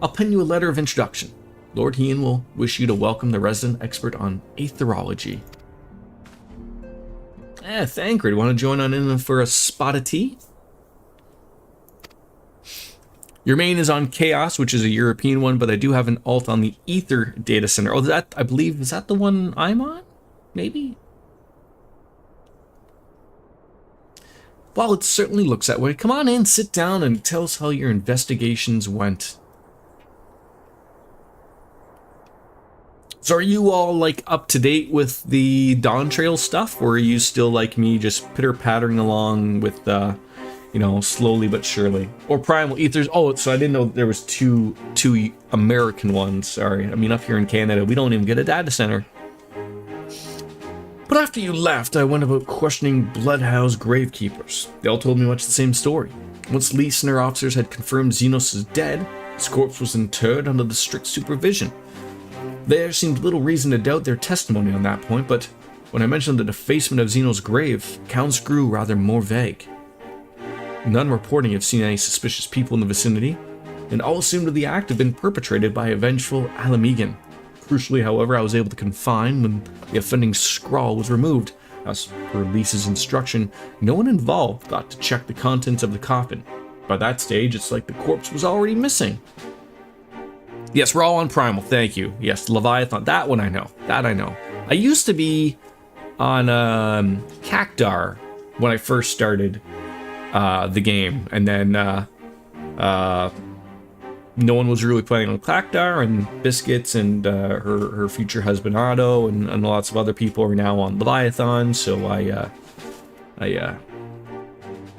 I'll pen you a letter of introduction. Lord Hien will wish you to welcome the resident expert on aetherology. Thancred, want to join on in for a spot of tea? Your main is on Chaos, which is a European one, but I do have an alt on the Ether data center. Oh, that, I believe, is that the one I'm on? Maybe? Well, it certainly looks that way. Come on in, sit down, and tell us how your investigations went. So are you all, like, up to date with the Dawn Trail stuff, or are you still, like me, just pitter-pattering along with, you know, slowly but surely? Or Primal Ethers? Oh, so I didn't know there was two American ones, sorry. I mean, up here in Canada, we don't even get a data center. But after you left, I went about questioning Bloodhouse gravekeepers. They all told me much the same story. Once Lee and her officers had confirmed Xenos is dead, his corpse was interred under the strict supervision. There seemed little reason to doubt their testimony on that point, but when I mentioned the defacement of Xenos' grave, accounts grew rather more vague. None reporting have seen any suspicious people in the vicinity, and all assumed the act had been perpetrated by a vengeful Alamegan. Crucially, however, I was able to confine when the offending scrawl was removed. As per Lisa's instruction, no one involved thought to check the contents of the coffin. By that stage, it's like the corpse was already missing. Yes, we're all on Primal, thank you. Yes, Leviathan, that one I know. That I know. I used to be on Cactar when I first started the game, and then no one was really playing on Cactar, and Biscuits and her future husband Otto and lots of other people are now on Leviathan, so I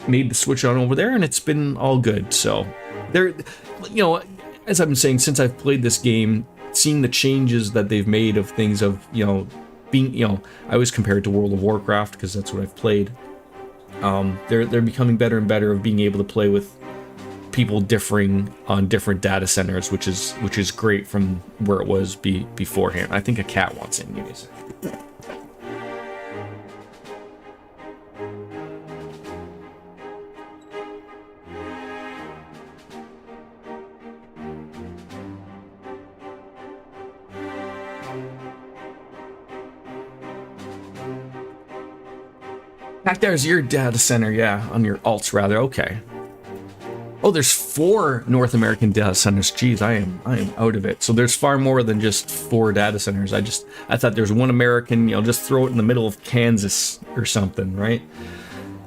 made the switch on over there, and it's been all good. So there, you know, as I've been saying, since I've played this game, seeing the changes that they've made of things of, you know, being, you know, I always compare it to World of Warcraft because that's what I've played. They're becoming better and better of being able to play with people differing on different data centers, which is great from where it was beforehand. I think a cat wants in, you guys. Back there's your data center, yeah, on your alts rather, okay. Oh, there's 4 North American data centers. Jeez, I am out of it. So there's far more than just 4 data centers. I thought there's one American, just throw it in the middle of Kansas or something, right?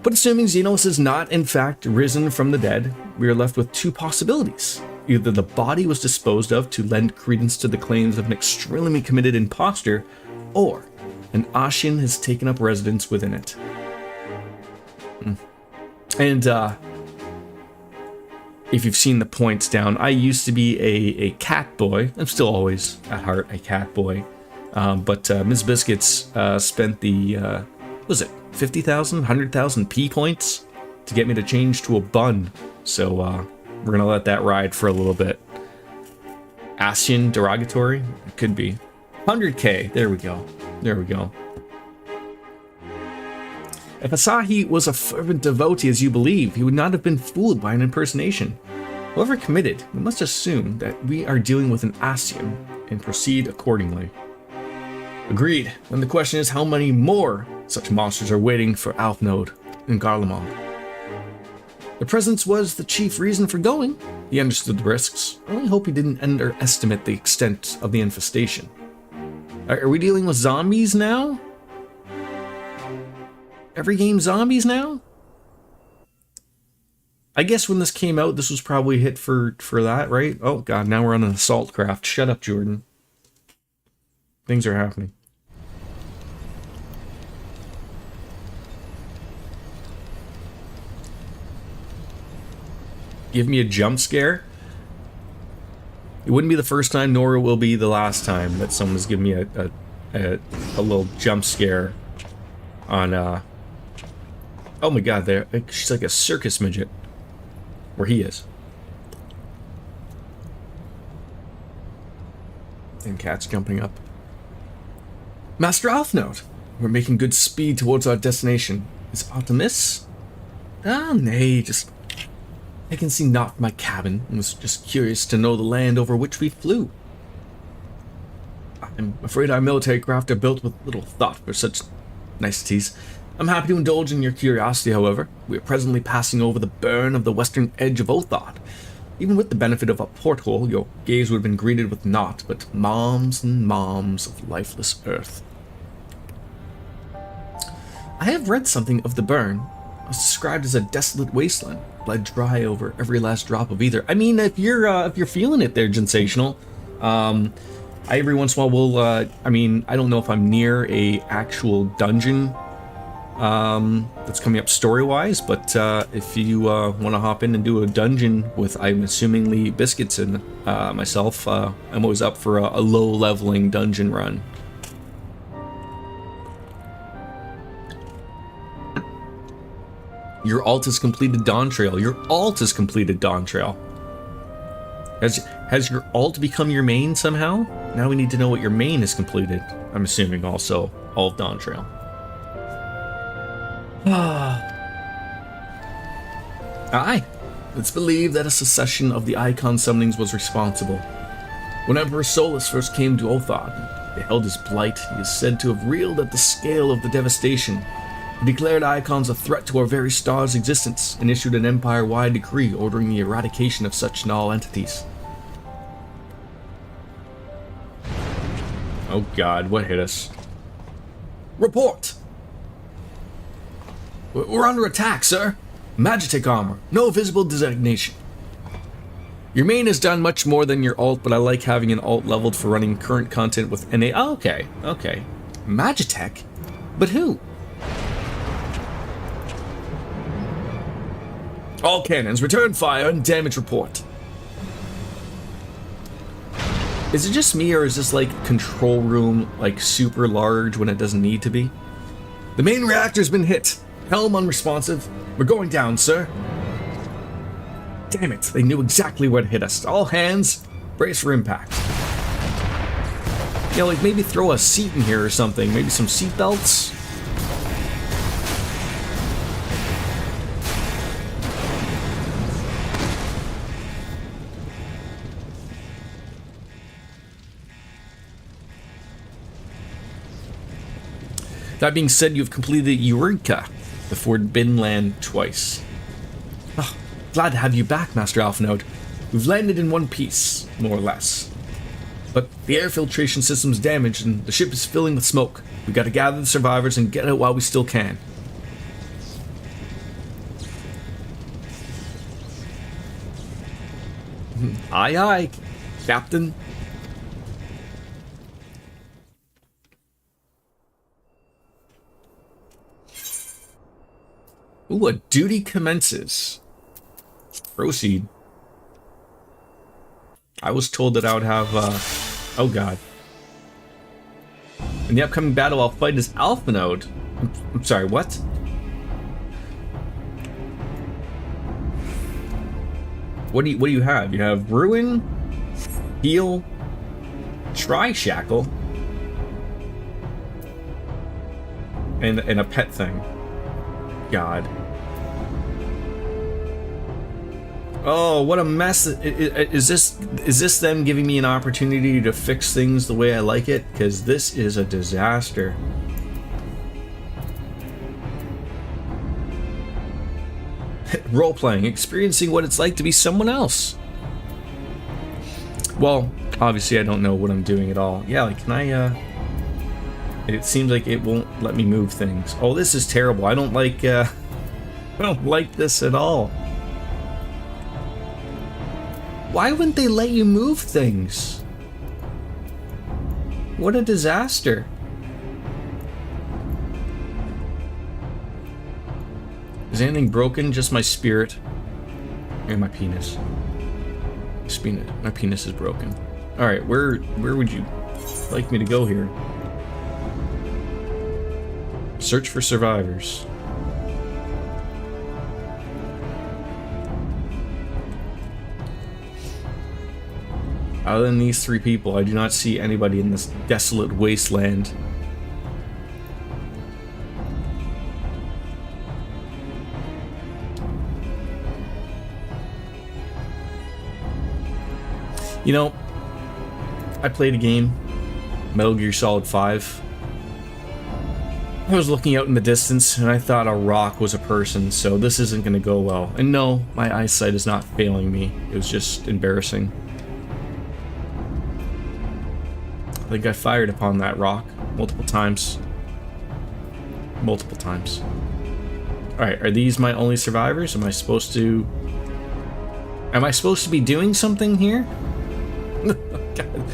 But assuming Xenos has not, in fact, risen from the dead, we are left with 2 possibilities. Either the body was disposed of to lend credence to the claims of an extremely committed imposter, or an Ashin has taken up residence within it. And, if you've seen the points down, I used to be a cat boy. I'm still always, at heart, a cat boy. But Ms. Biscuits spent the, what was it, 50,000, 100,000 P points to get me to change to a bun. So we're going to let that ride for a little bit. Asien derogatory? It could be. 100K. There we go. There we go. If Asahi was a fervent devotee as you believe, he would not have been fooled by an impersonation. However committed, we must assume that we are dealing with an Asien and proceed accordingly. Agreed. And the question is how many more such monsters are waiting for Alphnode and Garlemald. The presence was the chief reason for going. He understood the risks. I only hope he didn't underestimate the extent of the infestation. Are we dealing with zombies now? Every game zombies now? I guess when this came out, this was probably hit for that, right? Oh god, now we're on an assault craft. Shut up, Jordan. Things are happening. Give me a jump scare? It wouldn't be the first time, nor will be the last time that someone's given me a little jump scare on, oh my god, she's like a circus midget. Where he is. And cat's jumping up. Master Alphnode, we're making good speed towards our destination. Is Artemis? Ah, nay, I can see naught from my cabin and was just curious to know the land over which we flew. I'm afraid our military craft are built with little thought for such niceties. I'm happy to indulge in your curiosity, however. We are presently passing over the burn of the western edge of Othod. Even with the benefit of a porthole, your gaze would have been greeted with naught but moms and moms of lifeless earth. I have read something of the burn. It was described as a desolate wasteland, bled dry over every last drop of either. I mean, if you're feeling it there, Gensational, I every once in a while will, I mean, I don't know if I'm near a actual dungeon that's coming up story-wise, but if you want to hop in and do a dungeon with, I'm assumingly Biscuits and myself, I'm always up for a low-leveling dungeon run. Your alt has completed Dawn Trail. Your alt has completed Dawn Trail. Has your alt become your main somehow? Now we need to know what your main has completed. I'm assuming also all of Dawn Trail. Aye. It's believed that a succession of the icon summonings was responsible. When Emperor Solus first came to Othod and beheld his blight, he is said to have reeled at the scale of the devastation. He declared icons a threat to our very star's existence and issued an empire-wide decree ordering the eradication of such null entities. Oh god, what hit us? Report! We're under attack, sir. Magitek armor. No visible designation. Your main has done much more than your alt, but I like having an alt leveled for running current content with NA. Oh, okay, okay. Magitek? But who? All cannons, return fire and damage report. Is it just me, or is this like control room like super large when it doesn't need to be? The main reactor's been hit. Helm unresponsive. We're going down, sir. Damn it, they knew exactly where to hit us. All hands, brace for impact. Yeah, like maybe throw a seat in here or something. Maybe some seat belts. That being said, you've completed Eureka, the Forbidden Land, twice. Oh, Glad to have you back, Master Alphanode. We've landed in one piece, more or less. But the air filtration system's damaged and the ship is filling with smoke. We gotta gather the survivors and get out while we still can. Aye aye, Captain. Ooh, a duty commences. Proceed. I was told that I would have, oh god. In the upcoming battle, I'll fight as Alphanode. I'm sorry, what? What do you have? You have Ruin, Heal, Tri-Shackle, and a pet thing. God. Oh, what a mess. Is this them giving me an opportunity to fix things the way I like it? Because this is a disaster. Role-playing, experiencing what it's like to be someone else. Well, obviously I don't know what I'm doing at all. Yeah, like, can I, it seems like it won't let me move things. Oh, this is terrible. I don't like this at all. Why wouldn't they let you move things? What a disaster. Is anything broken? Just my spirit and my penis. My penis is broken. Alright, where would you like me to go here? Search for survivors. Other than these three people, I do not see anybody in this desolate wasteland. You know, I played a game, Metal Gear Solid 5. I was looking out in the distance and I thought a rock was a person, so this isn't going to go well. And no, my eyesight is not failing me. It was just embarrassing. I think I fired upon that rock multiple times. Multiple times. Alright, are these my only survivors? Am I supposed to be doing something here? God.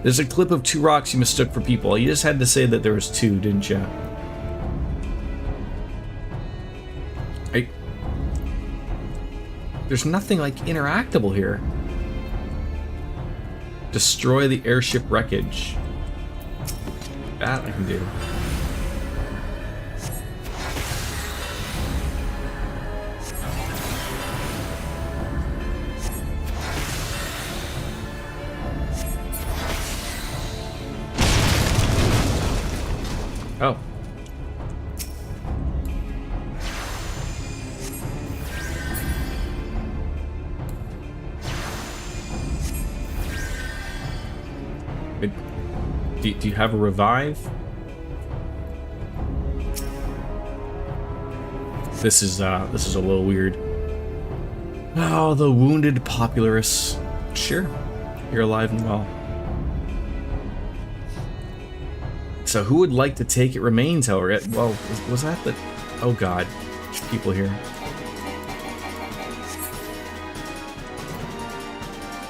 There's a clip of two rocks you mistook for people. You just had to say that there was two, didn't you? There's nothing like interactable here. Destroy the airship wreckage. That I can do. Oh. Do you have a revive? This is a little weird. Oh, the wounded populace. Sure, you're alive and well. So who would like to take it remains, however. Well, was that the... Oh god, there's people here.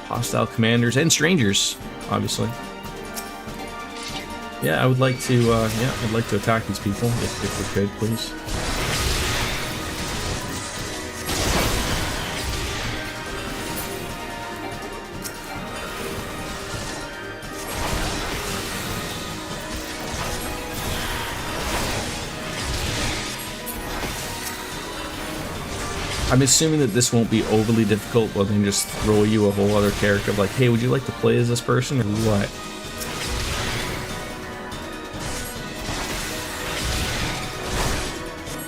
Hostile commanders and strangers, obviously. Yeah, I would like to, I'd like to attack these people, if we could, please. I'm assuming that this won't be overly difficult, but then just throw you a whole other character of like, hey, would you like to play as this person, or what?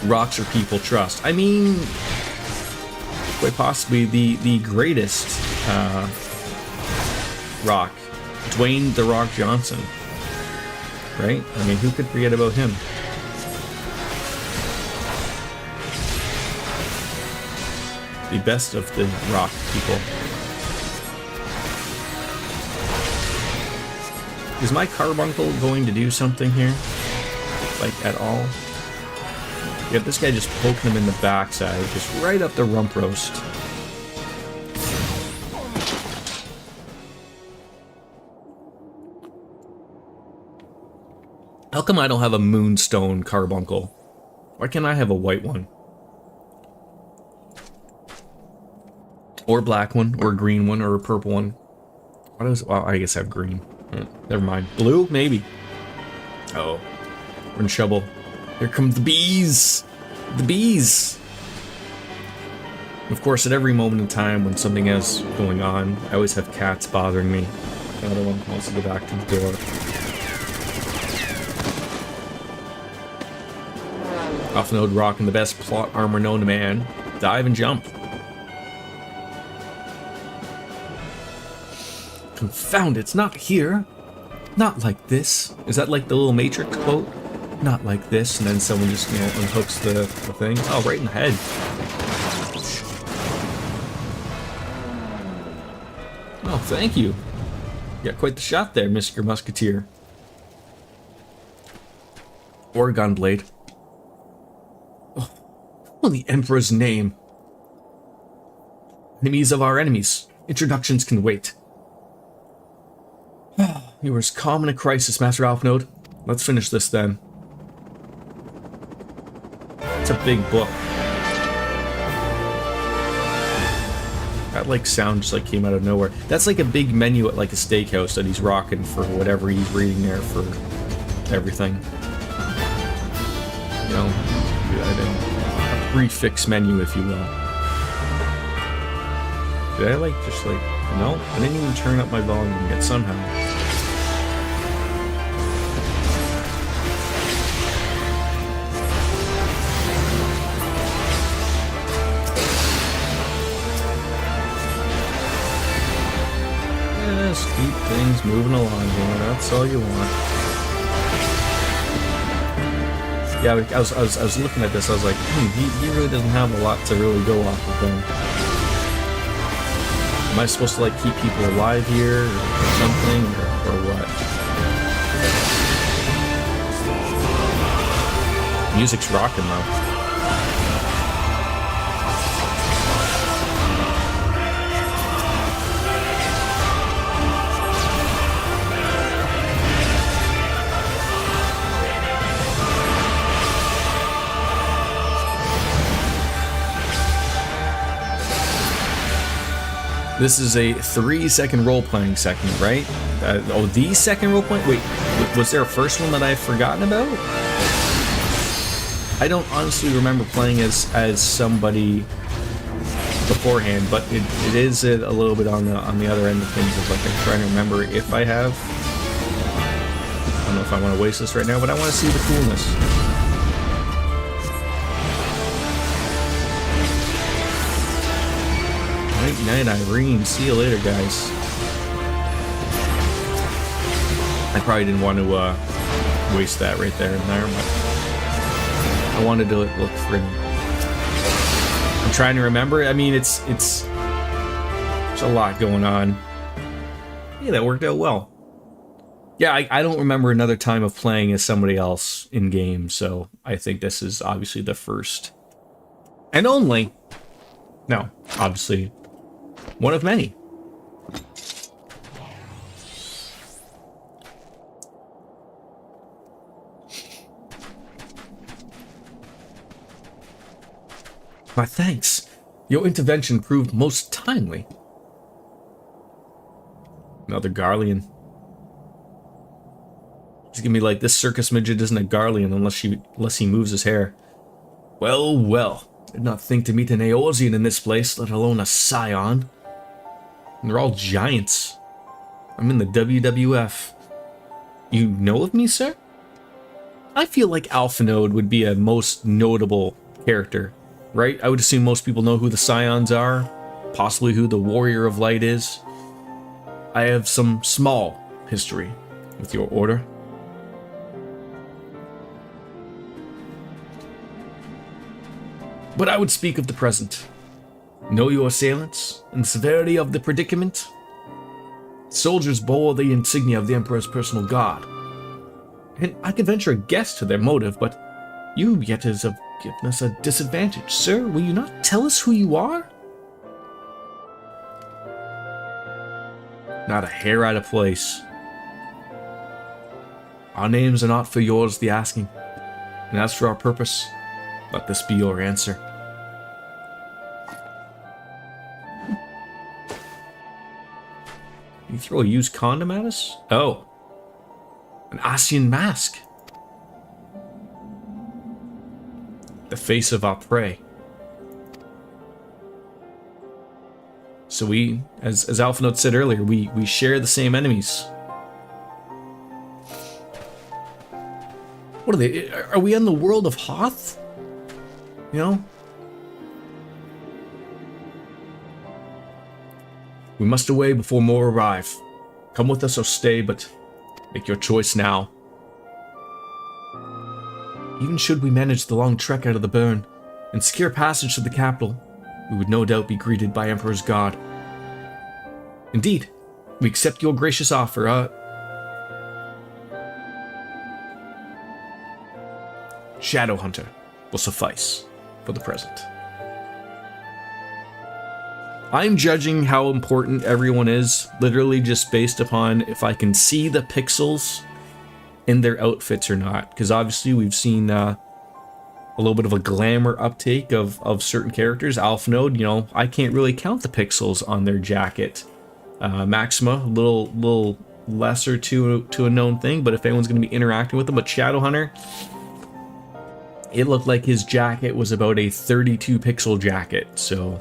Rocks or people trust. I mean, quite possibly the greatest rock, Dwayne "The Rock" Johnson, right? I mean, who could forget about him? The best of the rock people. Is my carbuncle going to do something here? Like, at all? Yeah, this guy just poking him in the backside, just right up the rump roast. How come I don't have a moonstone carbuncle? Why can't I have a white one? Or a black one, or a green one, or a purple one. What is? Well, I guess I have green. Never mind. Blue? Maybe. Oh. We're in trouble. Here come the bees! The bees! Of course, at every moment in time when something is going on, I always have cats bothering me. Another one wants to go back to the door. Off-node rocking the best plot armor known to man. Dive and jump. Confound it, it's not here. Not like this. Is that like the little Matrix quote? Not like this, and then someone just, you know, unhooks the thing. Oh, right in the head. Oh, thank you. You got quite the shot there, Mr. Musketeer. Oregon blade. Oh, in the Emperor's name. Enemies of our enemies. Introductions can wait. You were as calm in a crisis, Master Alphnode. Let's finish this then. It's a big book. That like sound just like came out of nowhere. That's like a big menu at like a steakhouse that he's rocking for whatever he's reading there for everything. You know, a prefix menu, if you will. Did I like just like no? I didn't even turn up my volume yet somehow. Just keep things moving along here. That's all you want. Yeah, I was looking at this. I was like, he really doesn't have a lot to really go off of him. Am I supposed to like keep people alive here or something, or what? Music's rocking though. This is a 3-second role-playing segment, right? Oh, the second role-playing? Wait, was there a first one that I've forgotten about? I don't honestly remember playing as somebody beforehand, but it is a little bit on the other end of things. Of like I'm trying to remember if I have. I don't know if I want to waste this right now, but I want to see the coolness. Night, Irene. See you later, guys. I probably didn't want to waste that right there and there, but I wanted to look for him. I'm trying to remember. I mean, it's a lot going on. Yeah, that worked out well. Yeah, I don't remember another time of playing as somebody else in game, so I think this is obviously the first and only. No, obviously. One of many. My thanks. Your intervention proved most timely. Another Garlean. He's gonna be like, this circus midget isn't a Garlean unless he moves his hair. Well, well. Did not think to meet an Eorzean in this place, let alone a Scion. And they're all giants. I'm in the WWF. You know of me, sir? I feel like Alphanode would be a most notable character, right? I would assume most people know who the Scions are, possibly who the Warrior of Light is. I have some small history with your order. But I would speak of the present. Know your assailants and the severity of the predicament? Soldiers bore the insignia of the Emperor's personal guard. And I could venture a guess to their motive, but you yet have given us a disadvantage. Sir, will you not tell us who you are? Not a hair out of place. Our names are not for yours the asking, and as for our purpose, let this be your answer. You throw a used condom at us? Oh. An Asian mask. The face of our prey. So we, as Alphanote said earlier, we share the same enemies. What are they? Are we in the world of Hoth? You know? We must away before more arrive. Come with us or stay, but make your choice now. Even should we manage the long trek out of the burn and secure passage to the capital, we would no doubt be greeted by Emperor's guard. Indeed, we accept your gracious offer. Shadow Hunter will suffice for the present. I'm judging how important everyone is, literally just based upon if I can see the pixels in their outfits or not. Because obviously we've seen a little bit of a glamour uptake of certain characters. Alphanode, you know, I can't really count the pixels on their jacket. Maxima, a little lesser to a known thing, but if anyone's going to be interacting with them. But Shadowhunter, it looked like his jacket was about a 32 pixel jacket, so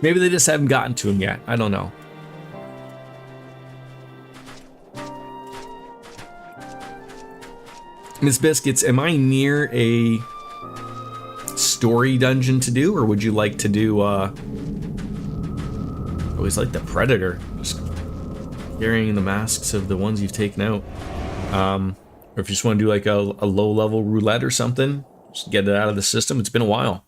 maybe they just haven't gotten to him yet. I don't know. Miss Biscuits, am I near a story dungeon to do, or would you like to do, always like the Predator, just carrying the masks of the ones you've taken out. Or if you just want to do like a low-level roulette or something, just get it out of the system. It's been a while.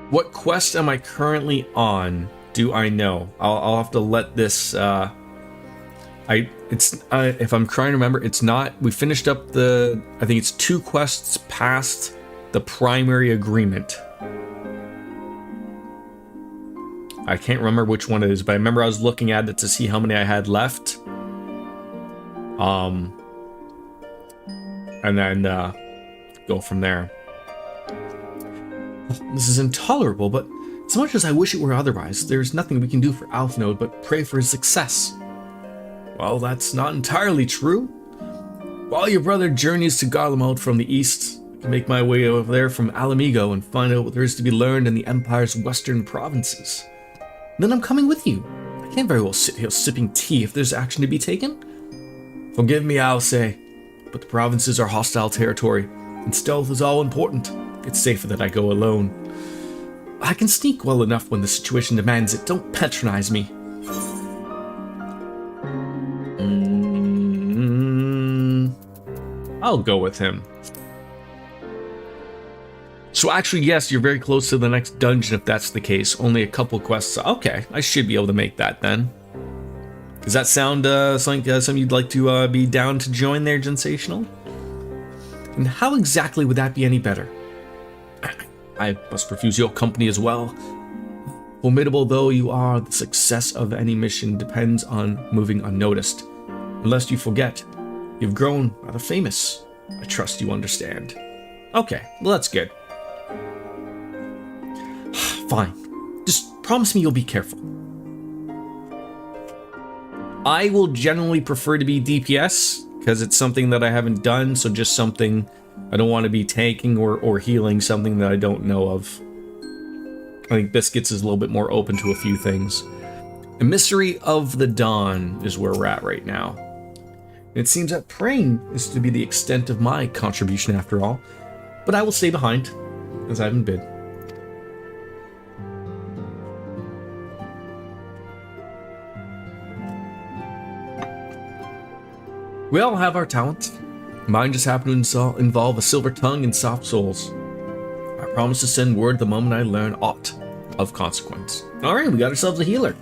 What quest am I currently on? Do I know? I'll have to let this. If I'm trying to remember, it's not. We finished up the. I think it's 2 quests past the primary agreement. I can't remember which one it is, but I remember I was looking at it to see how many I had left. And then go from there. This is intolerable, but as much as I wish it were otherwise, there's nothing we can do for Alphanode but pray for his success. Well, that's not entirely true. While your brother journeys to Garlemald from the east, I can make my way over there from Alamigo and find out what there is to be learned in the Empire's western provinces. Then I'm coming with you. I can't very well sit here sipping tea if there's action to be taken. Forgive me, I'll say, but the provinces are hostile territory, and stealth is all important. It's safer that I go alone. I can sneak well enough when the situation demands it. Don't patronize me. I'll go with him. So actually, yes, you're very close to the next dungeon if that's the case. Only a couple quests. Okay, I should be able to make that then. Does that sound something you'd like to be down to join there, Gensational? And how exactly would that be any better? I must refuse your company as well. Formidable though you are, the success of any mission depends on moving unnoticed. Unless you forget, you've grown rather famous. I trust you understand. Okay, well that's good. Fine. Just promise me you'll be careful. I will generally prefer to be DPS, because it's something that I haven't done, so just something I don't want to be tanking or healing something that I don't know of. I think Biscuits is a little bit more open to a few things. Emissary of the Dawn is where we're at right now. It seems that praying is to be the extent of my contribution after all, but I will stay behind, as I haven't bid. We all have our talents. Mine just happened to involve a silver tongue and soft souls. I promise to send word the moment I learn aught of consequence. Alright, we got ourselves a healer.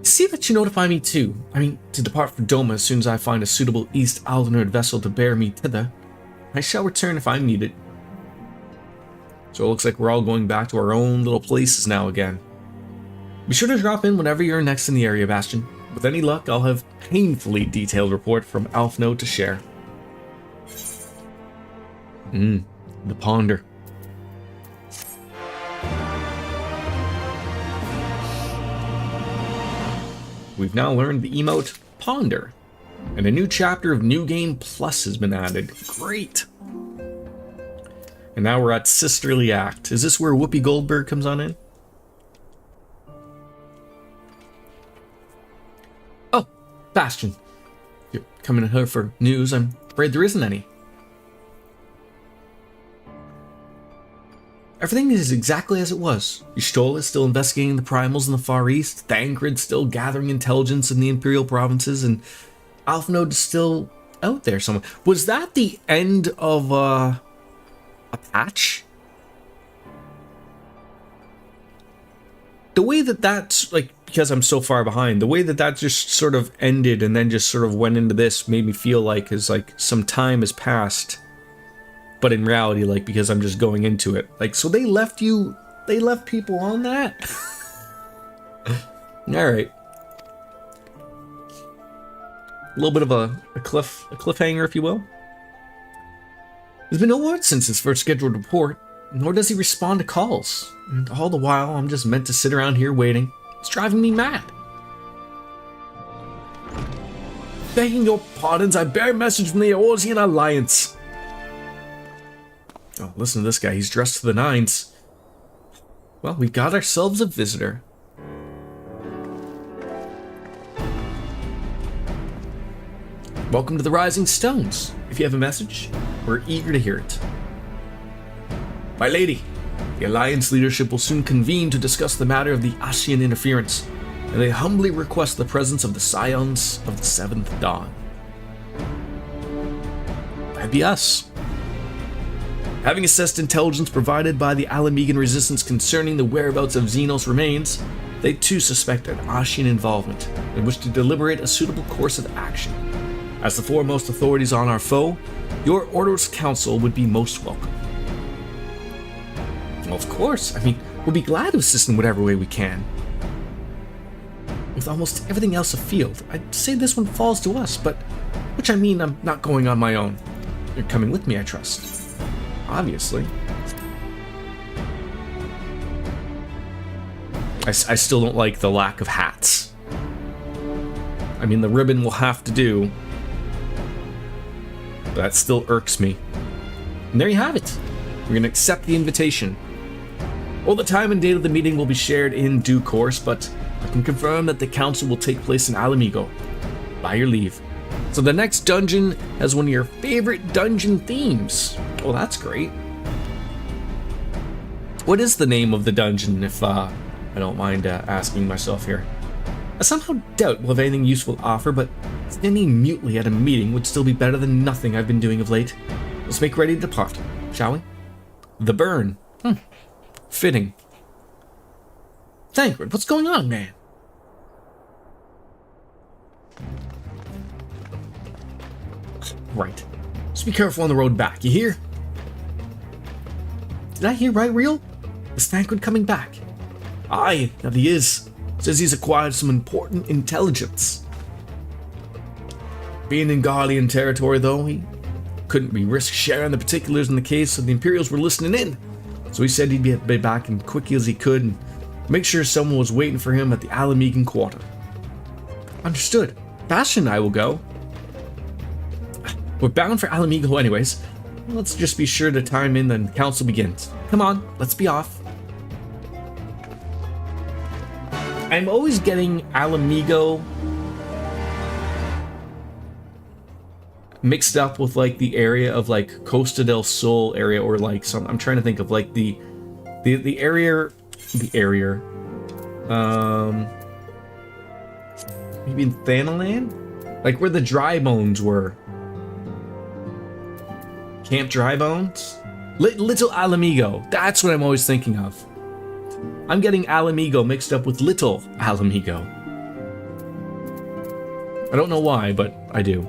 See that you notify me too. I mean, to depart for Doma as soon as I find a suitable East Aldernard vessel to bear me thither. I shall return if I'm needed. So it looks like we're all going back to our own little places now again. Be sure to drop in whenever you're next in the area, Bastion. With any luck, I'll have painfully detailed report from Alfno to share. The Ponder. We've now learned the emote Ponder, and a new chapter of New Game Plus has been added. Great! And now we're at Sisterly Act. Is this where Whoopi Goldberg comes on in? Oh, Bastion. You're coming to her for news. I'm afraid there isn't any. Everything is exactly as it was. Y'shtola is still investigating the primals in the Far East, Thancred's still gathering intelligence in the Imperial provinces, and Alphanode is still out there somewhere. Was that the end of a patch? The way that that's, like, because I'm so far behind, the way that that just sort of ended and then just sort of went into this made me feel like is like some time has passed. But in reality, like, because I'm just going into it. Like, so they left people on that? Alright. A little bit of a cliffhanger, if you will. There's been no word since his first scheduled report, nor does he respond to calls. And all the while, I'm just meant to sit around here waiting. It's driving me mad. Begging your pardons, I bear a message from the Eorzean Alliance. Oh, listen to this guy. He's dressed to the nines. Well, we got ourselves a visitor. Welcome to the Rising Stones. If you have a message, we're eager to hear it. My lady, the Alliance leadership will soon convene to discuss the matter of the Ascian interference, and they humbly request the presence of the Scions of the Seventh Dawn. That'd be us. Having assessed intelligence provided by the Alamegan resistance concerning the whereabouts of Xenos remains, they too suspected Ascian involvement and wish to deliberate a suitable course of action. As the foremost authorities on our foe, your Order's counsel would be most welcome. Well, of course. I mean, we'll be glad to assist in whatever way we can. With almost everything else afield, I'd say this one falls to us, but... Which I mean, I'm not going on my own. You're coming with me, I trust. Obviously. I still don't like the lack of hats. I mean, the ribbon will have to do. But that still irks me. And there you have it. We're going to accept the invitation. All the time and date of the meeting will be shared in due course, but I can confirm that the council will take place in Alamigo. By your leave. So the next dungeon has one of your favorite dungeon themes. Well, that's great. What is the name of the dungeon, if I don't mind asking myself here? I somehow doubt we'll have anything useful to offer, but standing mutely at a meeting would still be better than nothing I've been doing of late. Let's make ready to depart, shall we? The Burn. Fitting. Thancred, what's going on, man? Right. Just be careful on the road back, you hear? Did I hear right, Real? Is Thancred coming back? Aye, that he is. Says he's acquired some important intelligence. Being in Garlean territory, though, he couldn't be risk sharing the particulars in the case, so the Imperials were listening in. So he said he'd be back as quickly as he could and make sure someone was waiting for him at the Alamegan Quarter. Understood. Bastion and I will go. We're bound for Alamigo anyways. Let's just be sure to time in when the council begins. Come on, let's be off. I'm always getting Alamigo mixed up with like the area of like Costa del Sol area, or like some, I'm trying to think of like the area, maybe in Thanalan? Like where the dry bones were. Camp Dry Bones? Little Alamigo. That's what I'm always thinking of. I'm getting Alamigo mixed up with Little Alamigo. I don't know why, but I do.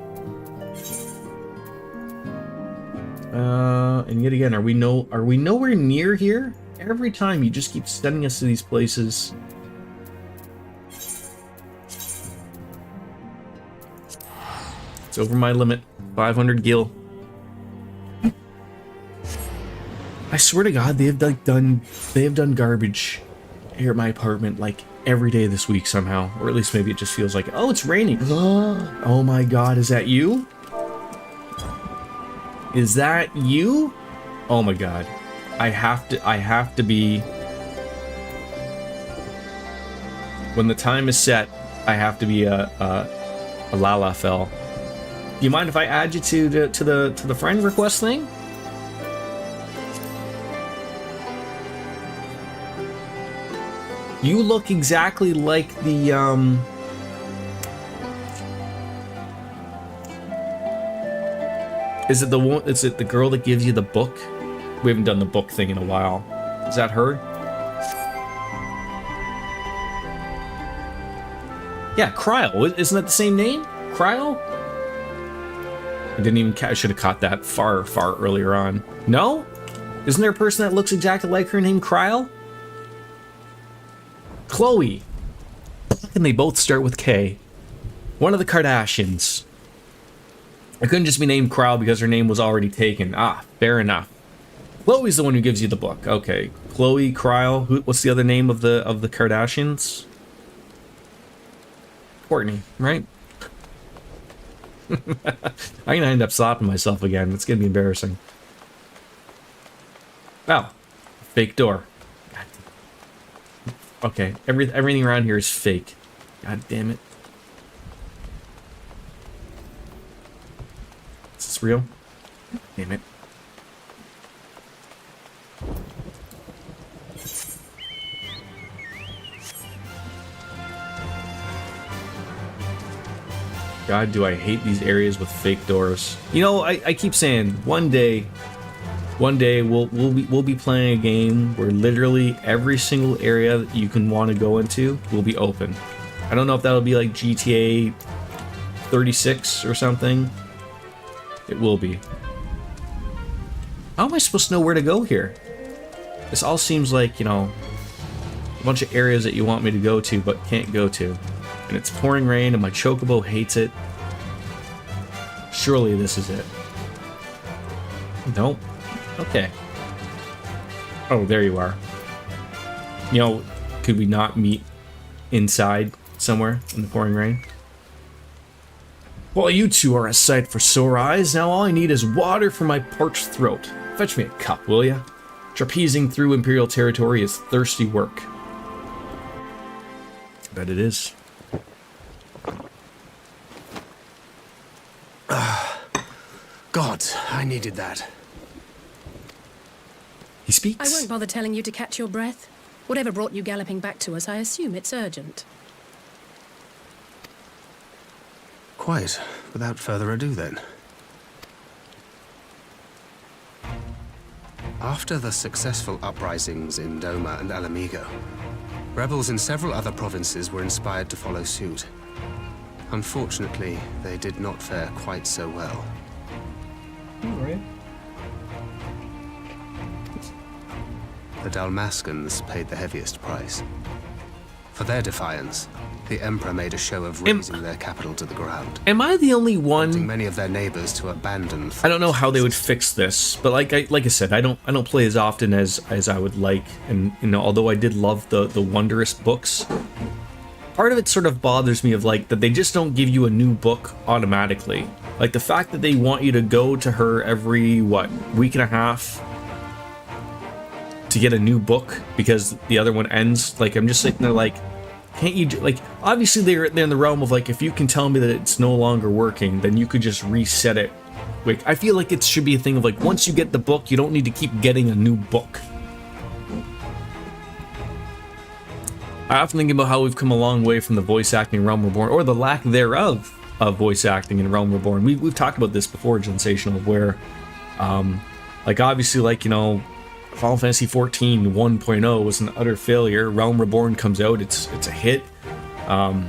And yet again, are we nowhere near here? Every time you just keep sending us to these places. It's over my limit. 500 gil. I swear to God, they have done garbage here at my apartment like every day this week somehow, or at least maybe it just feels like, oh, it's raining. Oh my God, is that you? Is that you? Oh my God, I have to be. When the time is set, I have to be a Lalafell. Do you mind if I add you to the friend request thing? You look exactly like the Is it the one? Is it the girl that gives you the book? We haven't done the book thing in a while. Is that her? Yeah, Cryle. Isn't that the same name? Cryle? I didn't even. I should have caught that far earlier on. No? Isn't there a person that looks exactly like her named Cryle? Chloe. And they both start with K. One of the Kardashians. It couldn't just be named Cryle because her name was already taken. Ah, fair enough. Chloe's the one who gives you the book. Okay. Chloe, Cryle. What's the other name of the Kardashians? Courtney, right? I'm gonna end up slapping myself again. It's gonna be embarrassing. Wow. Fake door. Okay, everything around here is fake. God damn it. Is this real? Damn it. God, do I hate these areas with fake doors. You know, I keep saying one day we'll be playing a game where literally every single area that you can want to go into will be open. I don't know if that'll be like GTA 36 or something. It will be. How am I supposed to know where to go here? This all seems like, you know, a bunch of areas that you want me to go to but can't go to. And it's pouring rain and my chocobo hates it. Surely this is it. Nope. Okay. Oh, there you are. You know, could we not meet inside somewhere in the pouring rain? Well, you two are a sight for sore eyes. Now all I need is water for my parched throat. Fetch me a cup, will ya? Trapezing through Imperial territory is thirsty work. I bet it is. God, I needed that. He speaks. I won't bother telling you to catch your breath. Whatever brought you galloping back to us, I assume it's urgent. Quite. Without further ado, then. After the successful uprisings in Doma and Alamigo, rebels in several other provinces were inspired to follow suit. Unfortunately, they did not fare quite so well. Right. The Dalmascans paid the heaviest price. For their defiance, the Emperor made a show of razing their capital to the ground. Am I the only Prompting one? many of their neighbors to abandon. I don't know how they would fix this, but like I said, I don't play as often as I would like, and you know, although I did love the Wondrous books, part of it sort of bothers me of like that they just don't give you a new book automatically. Like the fact that they want you to go to her every week and a half to get a new book because the other one ends. Like I'm just sitting there like, can't you like obviously they're in the realm of like if you can tell me that it's no longer working, then you could just reset it. Like I feel like it should be a thing of like once you get the book, you don't need to keep getting a new book. I often think about how we've come a long way from the voice acting realm reborn, or the lack thereof of voice acting in Realm Reborn. We've talked about this before, Sensational, where, like, obviously, like, you know, Final Fantasy 14 1.0 was an utter failure. Realm Reborn comes out, it's a hit.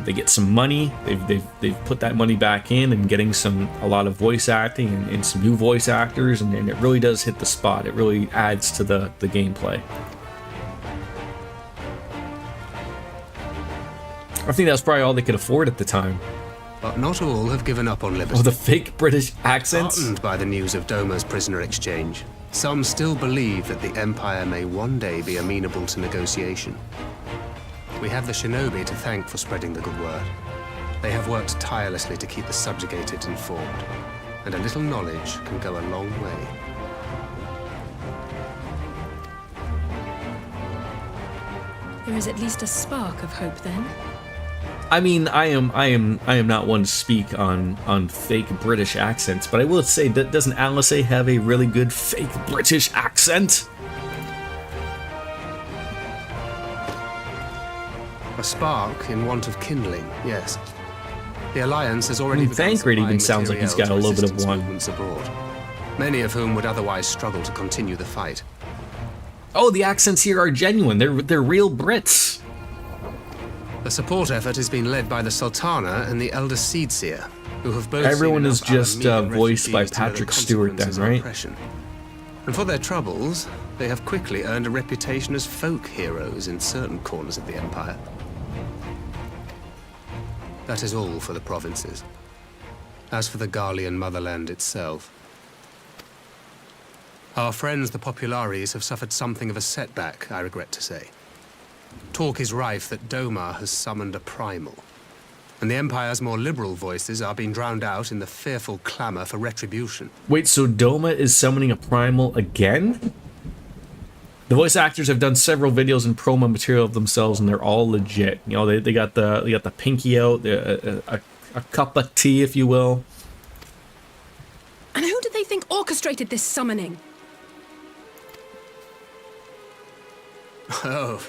They get some money. They've put that money back in and getting a lot of voice acting and some new voice actors, and it really does hit the spot. It really adds to the gameplay. I think that's probably all they could afford at the time. But not all have given up on liberty. Oh, the fake British accents? Heartened by the news of Doma's prisoner exchange, some still believe that the Empire may one day be amenable to negotiation. We have the shinobi to thank for spreading the good word. They have worked tirelessly to keep the subjugated informed, and a little knowledge can go a long way. There is at least a spark of hope then. I mean, I am not one to speak on fake British accents, but I will say that doesn't Alice have a really good fake British accent? A spark in want of kindling, yes. The Alliance has already begun Thancred even supplying sounds like he's got a material little to bit of one. movements abroad, many of whom would otherwise struggle to continue the fight. Oh, the accents here are genuine. They're real Brits. The support effort has been led by the Sultana and the Elder Seedseer, who have both Everyone seen is enough just Alamedan voiced by refugees to know the Patrick Stewart then, consequences of right? oppression. And for their troubles, they have quickly earned a reputation as folk heroes in certain corners of the Empire. That is all for the provinces. As for the Garlean motherland itself, our friends the Populares have suffered something of a setback, I regret to say. Talk is rife that Doma has summoned a primal, and the Empire's more liberal voices are being drowned out in the fearful clamor for retribution. Wait, so Doma is summoning a primal again? The voice actors have done several videos and promo material of themselves, and they're all legit. You know, they got the pinky out, a cup of tea, if you will. And who do they think orchestrated this summoning? Oh,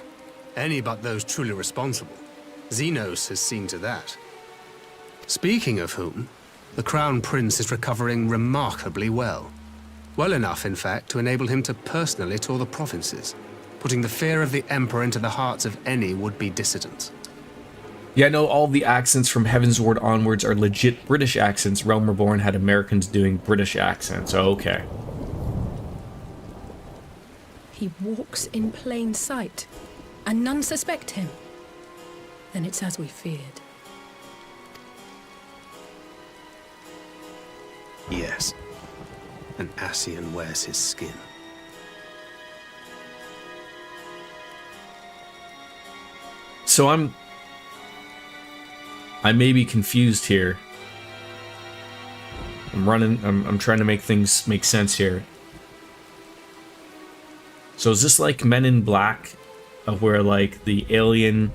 any but those truly responsible. Xenos has seen to that. Speaking of whom, the Crown Prince is recovering remarkably well. Well enough, in fact, to enable him to personally tour the provinces, putting the fear of the Emperor into the hearts of any would-be dissidents. Yeah, no, all the accents from Heaven's Ward onwards are legit British accents. Realm Reborn had Americans doing British accents. Oh, okay. He walks in plain sight, and none suspect him. Then it's as we feared. Yes, and Ascian wears his skin. So I may be confused here. I'm trying to make things make sense here. So is this like Men in Black, of where like the alien,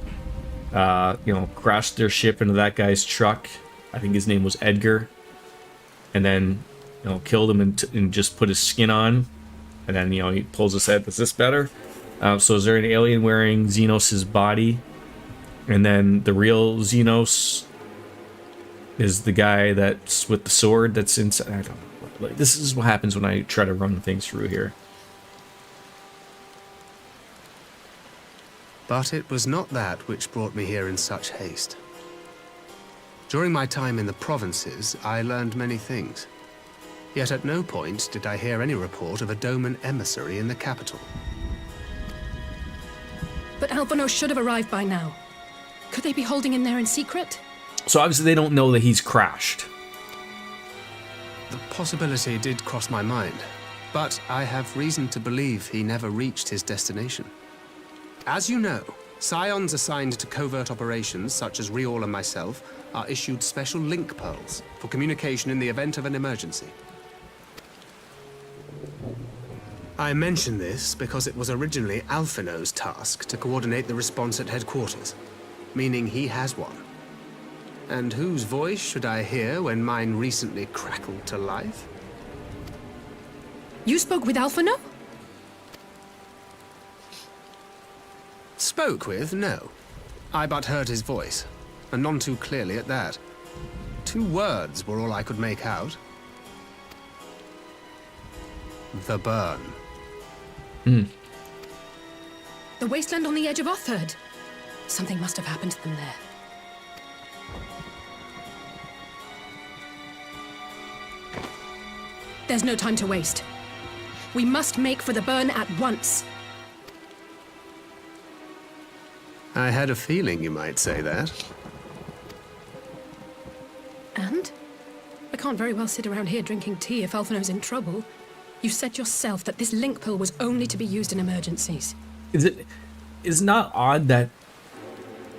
crashed their ship into that guy's truck? I think his name was Edgar, and then killed him and just put his skin on, and then he pulls his head. Is this better? So is there an alien wearing Xenos' body, and then the real Xenos is the guy that's with the sword that's inside? I don't know. Like, this is what happens when I try to run things through here. But it was not that which brought me here in such haste. During my time in the provinces, I learned many things. Yet at no point did I hear any report of a Doman emissary in the capital. But Alphonse should have arrived by now. Could they be holding him there in secret? So obviously they don't know that he's crashed. The possibility did cross my mind, but I have reason to believe he never reached his destination. As you know, Scions assigned to covert operations, such as Riol and myself, are issued special link pearls for communication in the event of an emergency. I mention this because it was originally Alphino's task to coordinate the response at headquarters, meaning he has one. And whose voice should I hear when mine recently crackled to life? You spoke with Alphino? Spoke with, no. I but heard his voice, and none too clearly at that. 2 words were all I could make out. The burn. The wasteland on the edge of Otherd. Something must have happened to them there. There's no time to waste. We must make for the burn at once. I had a feeling you might say that. And? I can't very well sit around here drinking tea if Alphino's in trouble. You said yourself that this link pill was only to be used in emergencies. Is it not odd that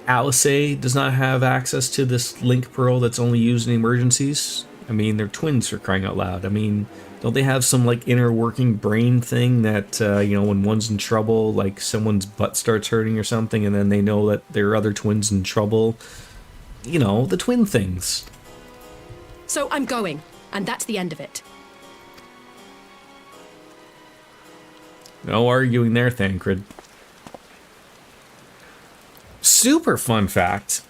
Alice does not have access to this link pearl that's only used in emergencies? I mean, they're twins for crying out loud. I mean, don't they have some like inner working brain thing that, you know, when one's in trouble, like someone's butt starts hurting or something, and then they know that their other twin's in trouble? You know, the twin things. So I'm going, and that's the end of it. No arguing there, Thancred. Super fun fact.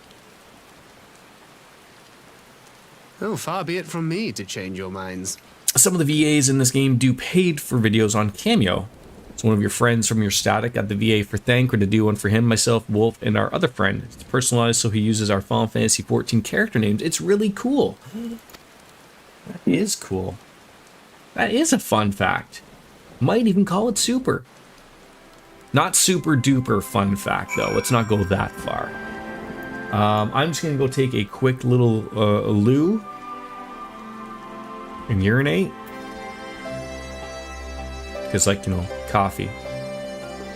Oh, far be it from me to change your minds. Some of the VAs in this game do paid for videos on Cameo. It's one of your friends from your static got the VA for Thancred to do one for him, myself, Wolf, and our other friend. It's personalized, so he uses our Final Fantasy XIV character names. It's really cool. That is cool. That is a fun fact. Might even call it super. Not super duper fun fact, though. Let's not go that far. I'm just going to go take a quick little loo and urinate. Because, like, you know, coffee.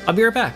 I'll be right back.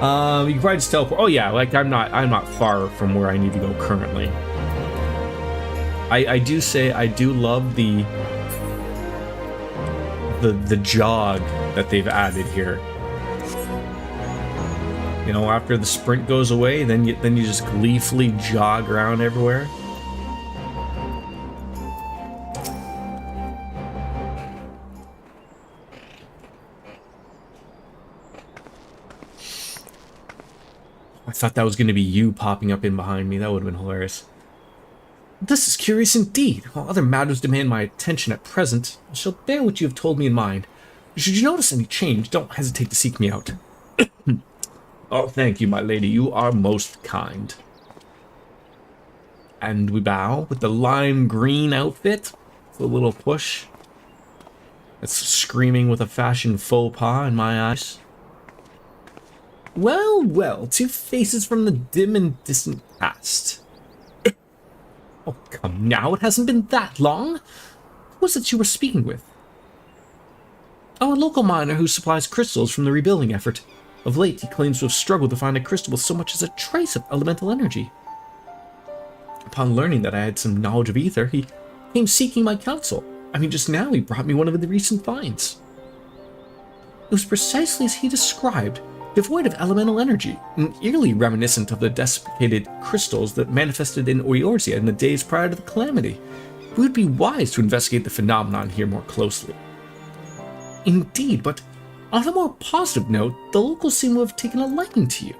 You can probably just teleport. Oh yeah, like I'm not far from where I need to go currently. I do say I do love the jog that they've added here. You know, after the sprint goes away, then you just gleefully jog around everywhere. I thought that was going to be you popping up in behind me. That would have been hilarious. This is curious indeed. While other matters demand my attention at present, I shall bear what you have told me in mind. Should you notice any change, don't hesitate to seek me out. Oh, thank you, my lady. You are most kind. And we bow with the lime green outfit. A little push. That's screaming with a fashion faux pas in my eyes. Well, well, two faces from the dim and distant past. Oh, come now, it hasn't been that long. Who was it you were speaking with? Oh, a local miner who supplies crystals from the rebuilding effort. Of late, he claims to have struggled to find a crystal with so much as a trace of elemental energy. Upon learning that I had some knowledge of ether, he came seeking my counsel. I mean, just now he brought me one of the recent finds. It was precisely as he described, devoid of elemental energy, and eerily reminiscent of the desiccated crystals that manifested in Eorzea in the days prior to the calamity. It would be wise to investigate the phenomenon here more closely. Indeed, but on a more positive note, the locals seem to have taken a liking to you.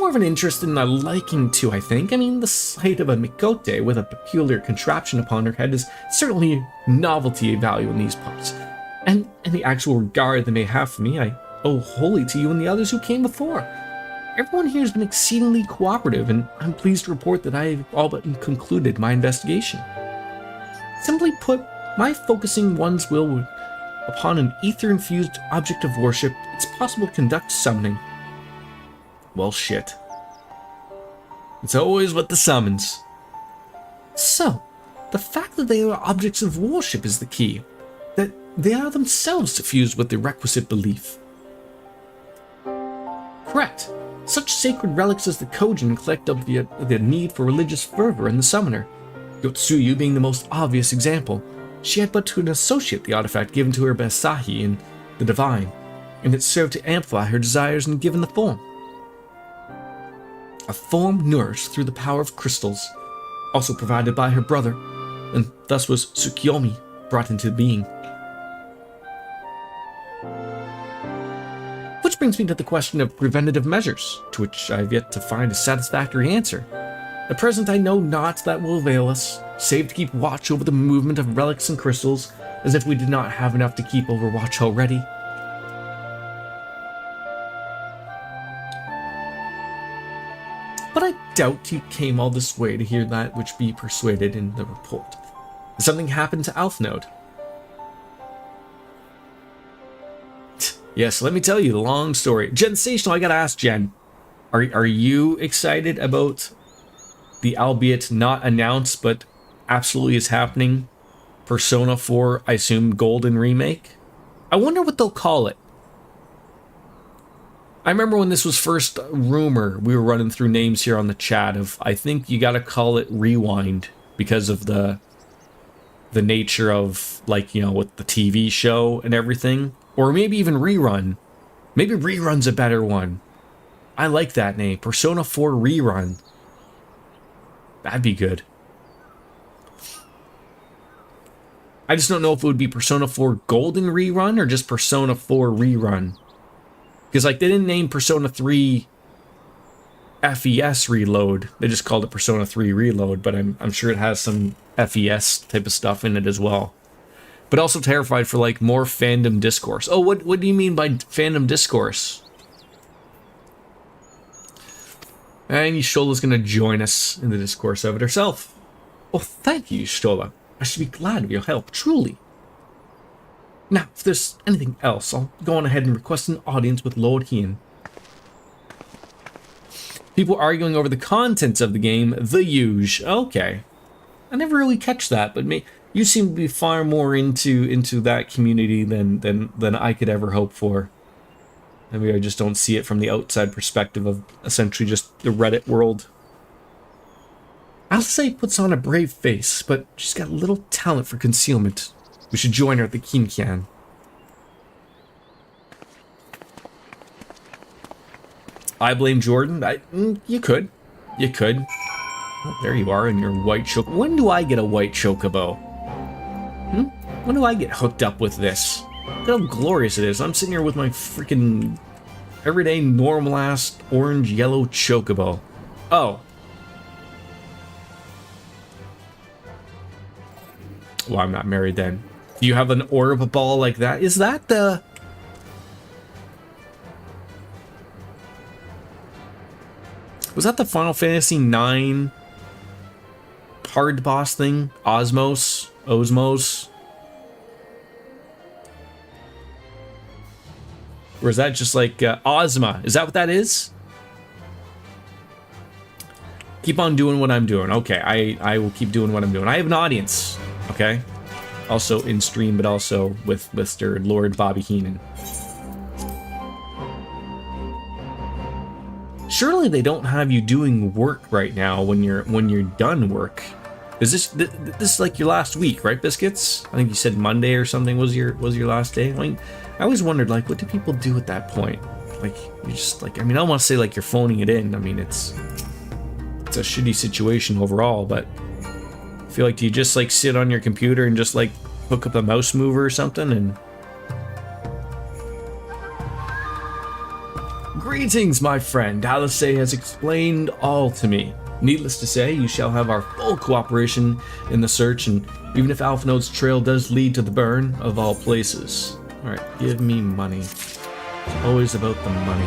More of an interest than a liking to, I think. I mean, the sight of a Mikote with a peculiar contraption upon her head is certainly novelty value in these parts. And the actual regard they may have for me, I owe wholly to you and the others who came before. Everyone here has been exceedingly cooperative, and I'm pleased to report that I have all but concluded my investigation. Simply put, by focusing one's will upon an ether-infused object of worship, it's possible to conduct summoning. Well, shit. It's always what the summons. So, the fact that they are objects of worship is the key. That they are themselves suffused with the requisite belief. Correct. Such sacred relics as the Kojin collect of the need for religious fervor in the summoner. Yotsuyu being the most obvious example. She had but to associate the artifact given to her by Sahi in the divine, and it served to amplify her desires and given the form. A form nourished through the power of crystals, also provided by her brother, and thus was Tsukiyomi brought into being. Which brings me to the question of preventative measures, to which I have yet to find a satisfactory answer. At present I know not that will avail us, save to keep watch over the movement of relics and crystals, as if we did not have enough to keep overwatch already. But I doubt you came all this way to hear that which be persuaded in the report. Has something happened to Alphnode? Yes, let me tell you the long story. Gensational, I gotta ask Jen, are you excited about the albeit not announced but absolutely is happening Persona 4, I assume, Golden Remake? I wonder what they'll call it. I remember when this was first rumor, we were running through names here on the chat of, I think you gotta call it Rewind because of the nature of, like, you know, with the TV show and everything. Or maybe even Rerun. Maybe Rerun's a better one. I like that name. Persona 4 Rerun. That'd be good. I just don't know if it would be Persona 4 Golden Rerun or just Persona 4 Rerun. Because, like, they didn't name Persona 3 FES Reload. They just called it Persona 3 Reload, but I'm sure it has some FES type of stuff in it as well. But also terrified for, like, more fandom discourse. Oh, what do you mean by fandom discourse? And Yishtola's going to join us in the discourse of it herself. Oh, thank you, Yishtola. I should be glad of your help, truly. Now, if there's anything else, I'll go on ahead and request an audience with Lord Hien. People arguing over the contents of the game, the huge. Okay. I never really catch that, but you seem to be far more into that community than I could ever hope for. Maybe I just don't see it from the outside perspective of essentially just the Reddit world. Alice puts on a brave face, but she's got little talent for concealment. We should join her at the Kinkian. I blame Jordan. You could. You could. Oh, there you are in your white chocobo. When do I get a white chocobo? When do I get hooked up with this? Look how glorious it is. I'm sitting here with my freaking everyday normal ass orange yellow chocobo. Oh. Well, I'm not married then. Do you have an orb ball like that? Is that the... Was that the Final Fantasy IX hard boss thing? Osmos? Or is that just like Ozma? Is that what that is? Keep on doing what I'm doing. Okay, I will keep doing what I'm doing. I have an audience, okay? Also in stream, but also with Mr. Lord Bobby Heenan. Surely they don't have you doing work right now when you're done work. Is this like your last week, right, Biscuits? I think you said Monday or something was your last day. I mean, I always wondered, like, what do people do at that point? Like, you just like, I mean, I don't want to say like you're phoning it in. I mean, it's a shitty situation overall, but I feel like, do you just like sit on your computer and just like hook up a mouse mover or something and... Greetings, my friend. Alice has explained all to me. Needless to say, you shall have our full cooperation in the search, and even if Alphinode's trail does lead to the burn, of all places. Alright, give me money. It's always about the money.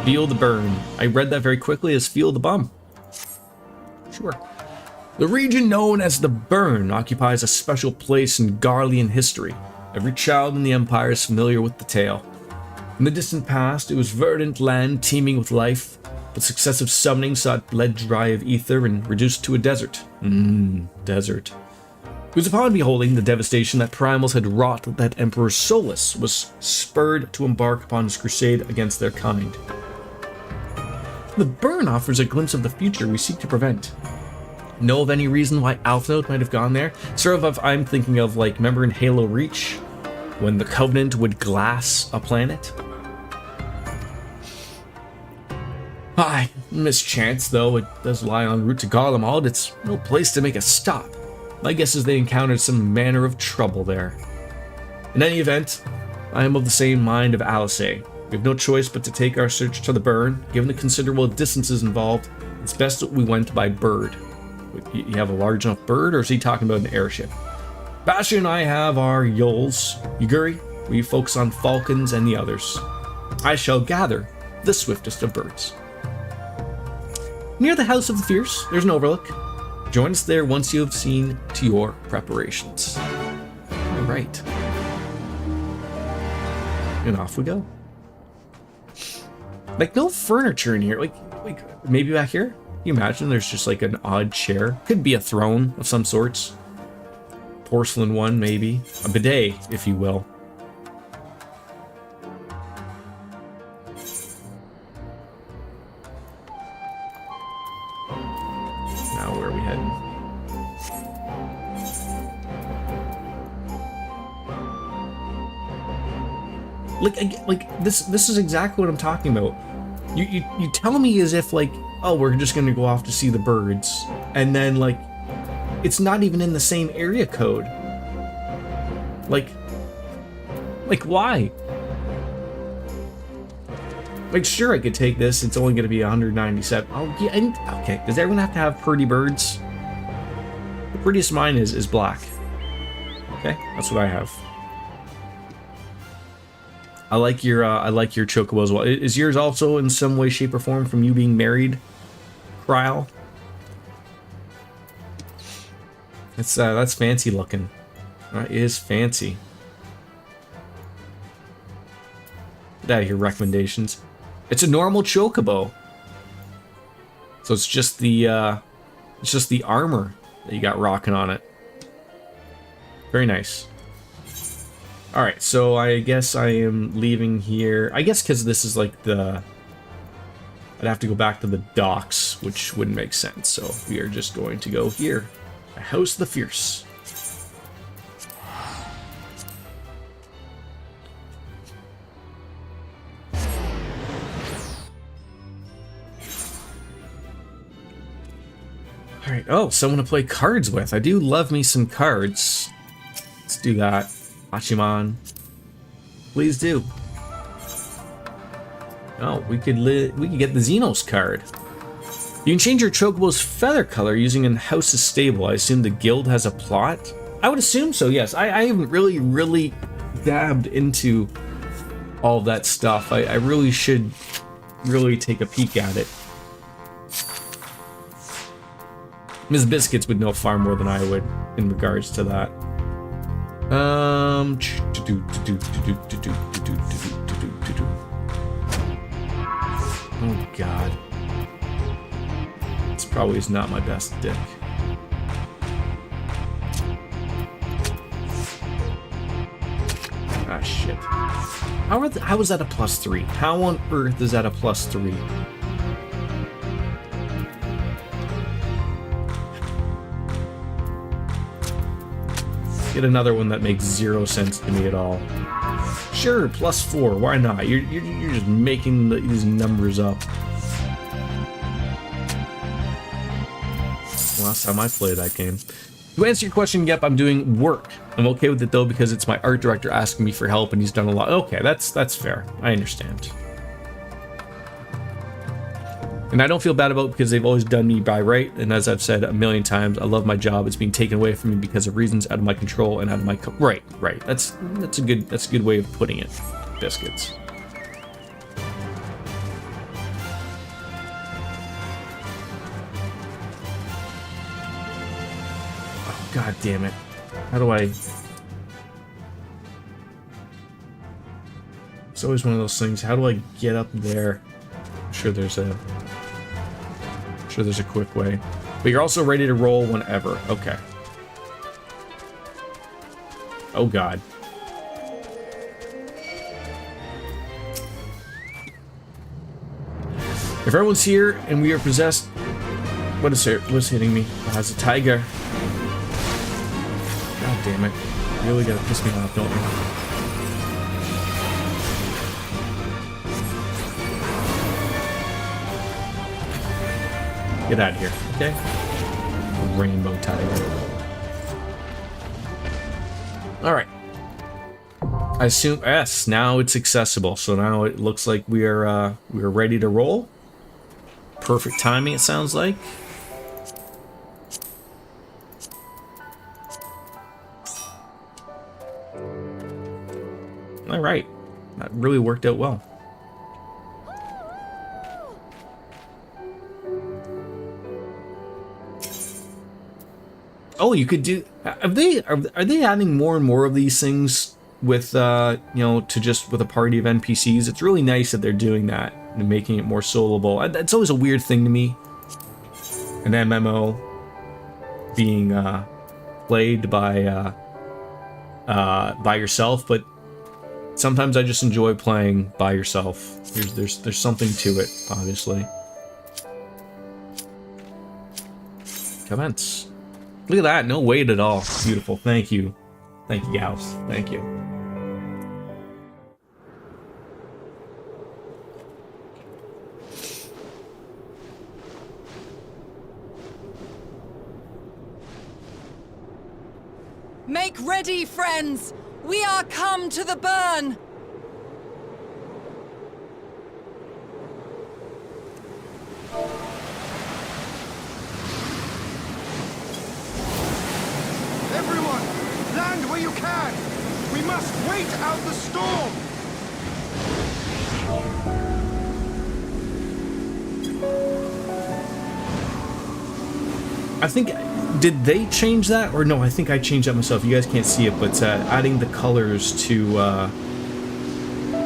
Feel the burn. I read that very quickly as feel the bum. Sure. The region known as the Burn occupies a special place in Garlean history. Every child in the Empire is familiar with the tale. In the distant past, it was verdant land teeming with life, but successive summoning saw it bled dry of ether and reduced to a desert. Desert. It was upon beholding the devastation that Primals had wrought that Emperor Solus was spurred to embark upon his crusade against their kind. The Burn offers a glimpse of the future we seek to prevent. Know of any reason why Alphnode might have gone there? Sort of, I'm thinking of, like, remember in Halo Reach, when the Covenant would glass a planet? Aye, mischance, though it does lie en route to Garlemald, it's no place to make a stop. My guess is they encountered some manner of trouble there. In any event, I am of the same mind of Alice. We have no choice but to take our search to the Burn. Given the considerable distances involved, it's best that we went by bird. You have a large enough bird, or is he talking about an airship? Bastion and I have our Yols. Yuguri, we focus on falcons and the others. I shall gather the swiftest of birds. Near the House of the Fierce, there's an overlook. Join us there once you have seen to your preparations. All right. And off we go. Like, no furniture in here. Like maybe back here? Can you imagine there's just like an odd chair? Could be a throne of some sorts. Porcelain one, maybe. A bidet, if you will. Now, where are we heading? Like this is exactly what I'm talking about. You tell me as if like, oh, we're just gonna go off to see the birds, and then like it's not even in the same area code. Like why? Like, sure, I could take this. It's only going to be 197. Oh, yeah. And, okay. Does everyone have to have pretty birds? The prettiest mine is black. Okay, that's what I have. I like your chocobo as well. Is yours also in some way, shape, or form from you being married, Kryl? That's fancy looking. That is fancy. Get out of here, recommendations. It's a normal chocobo. So it's just the armor that you got rocking on it. Very nice. Alright, so I guess I am leaving here. I guess because this is like the... I'd have to go back to the docks, which wouldn't make sense. So we are just going to go here. House of the Fierce. Alright, oh, someone to play cards with. I do love me some cards. Let's do that. Hachiman. Please do. Oh, we could get the Xenos card. You can change your Chocobo's feather color using a house's stable. I assume the guild has a plot? I would assume so, yes. I haven't really dabbed into all that stuff. I really should take a peek at it. Ms. Biscuits would know far more than I would in regards to that. Oh god. This probably is not my best dick. Ah shit. How is that a +3? How on earth is that a +3? Get another one that makes 0 sense to me at all. Sure, +4. Why not? You're just making these numbers up. Last time I played that game. To answer your question, yep, I'm doing work. I'm okay with it though because it's my art director asking me for help and he's done a lot. Okay, that's fair. I understand. And I don't feel bad about it because they've always done me by right. And as I've said a million times, I love my job. It's being taken away from me because of reasons out of my control and out of my right. That's a good way of putting it. Biscuits. Oh, God damn it! How do I? It's always one of those things. How do I get up there? I'm sure there's a quick way. But you're also ready to roll whenever. Okay. Oh god. If everyone's here and we are possessed... What is it? What's hitting me? Oh, it's a tiger. God damn it. You really gotta piss me off, don't you? Get out of here, okay? Rainbow tiger. Alright. I assume yes, now it's accessible. So now it looks like we are ready to roll. Perfect timing, it sounds like. Alright. That really worked out well. Oh, you could do. Are they adding more and more of these things with you know, to just with a party of NPCs? It's really nice that they're doing that and making it more soloable. It's always a weird thing to me. An MMO being played by yourself, but sometimes I just enjoy playing by yourself. There's something to it, obviously. Commence. Look at that, no weight at all. Beautiful, thank you. Thank you, gals. Thank you. Make ready, friends! We are come to the burn! Everyone, land where you can! We must wait out the storm! I think, did they change that? Or no, I think I changed that myself. You guys can't see it, but adding the colors to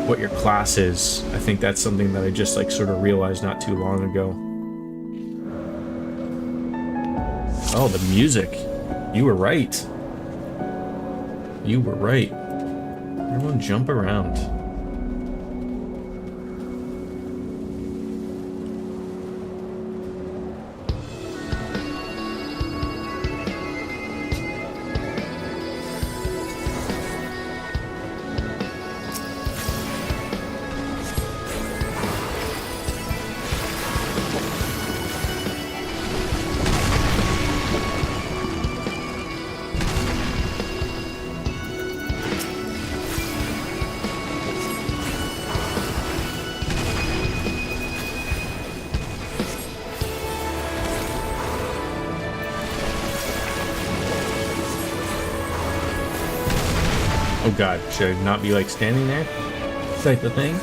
what your class is. I think that's something that I just like sort of realized not too long ago. Oh, the music. You were right. You were right. Don't jump around. Oh god, should I not be like standing there? Type of thing?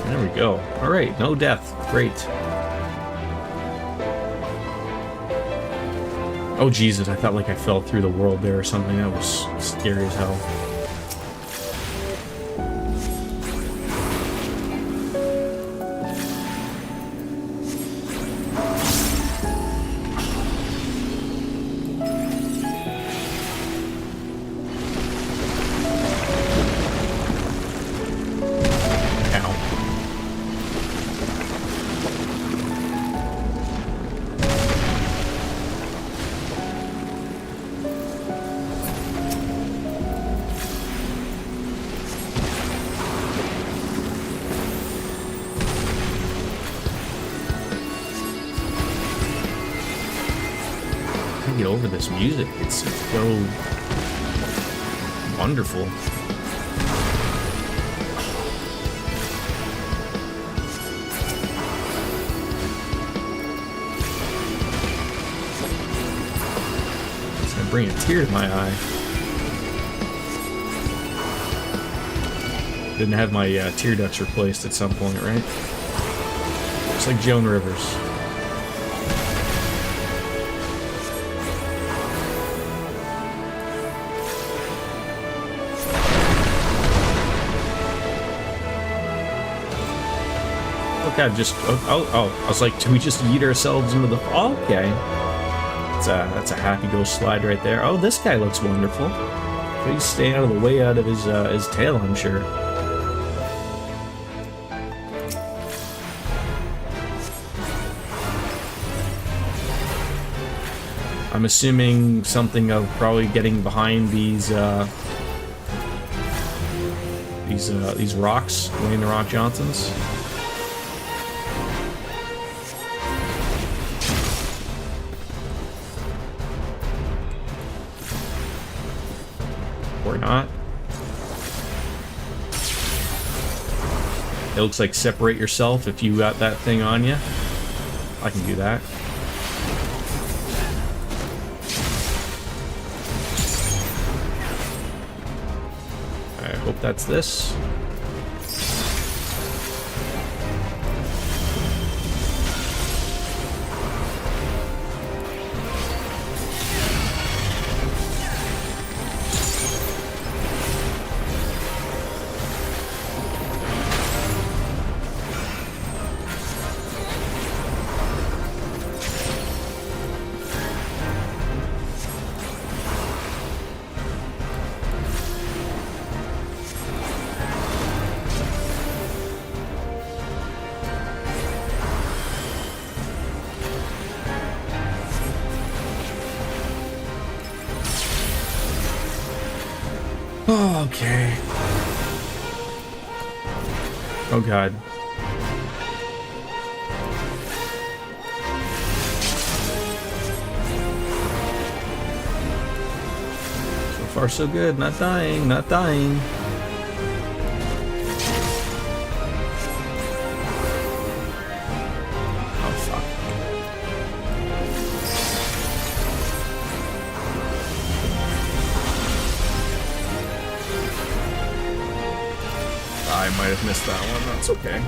There we go. Alright, no death. Great. Oh Jesus, I thought like I fell through the world there or something. That was scary as hell. Get over this music. It's so wonderful. It's gonna bring a tear to my eye. Didn't have my tear ducts replaced at some point, right? Just like Joan Rivers. God, just oh! I was like, do we just yeet ourselves into the? Oh, okay, that's a happy ghost slide right there. Oh, this guy looks wonderful. He's staying out of the way out of his tail, I'm sure. I'm assuming something of probably getting behind these rocks, Dwayne the Rock Johnsons. Or not. It looks like separate yourself if you got that thing on you. I can do that. I hope that's this. Oh, okay. Oh god. So far so good. Not dying, not dying. I might have missed that one. That's okay.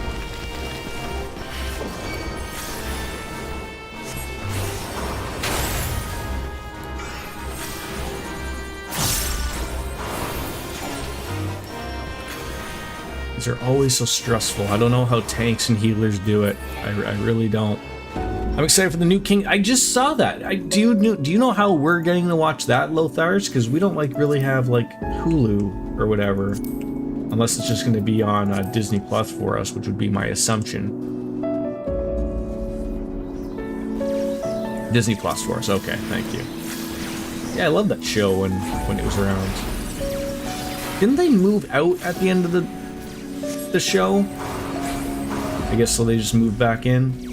These are always so stressful. I don't know how tanks and healers do it. I really don't. I'm excited for the new King. I just saw that. Do you know how we're getting to watch that, Lothars? Because we don't like really have like Hulu or whatever, unless it's just going to be on Disney Plus for us, which would be my assumption. Disney Plus for us. Okay, thank you. Yeah, I love that show when it was around. Didn't they move out at the end of the show? I guess so they just moved back in.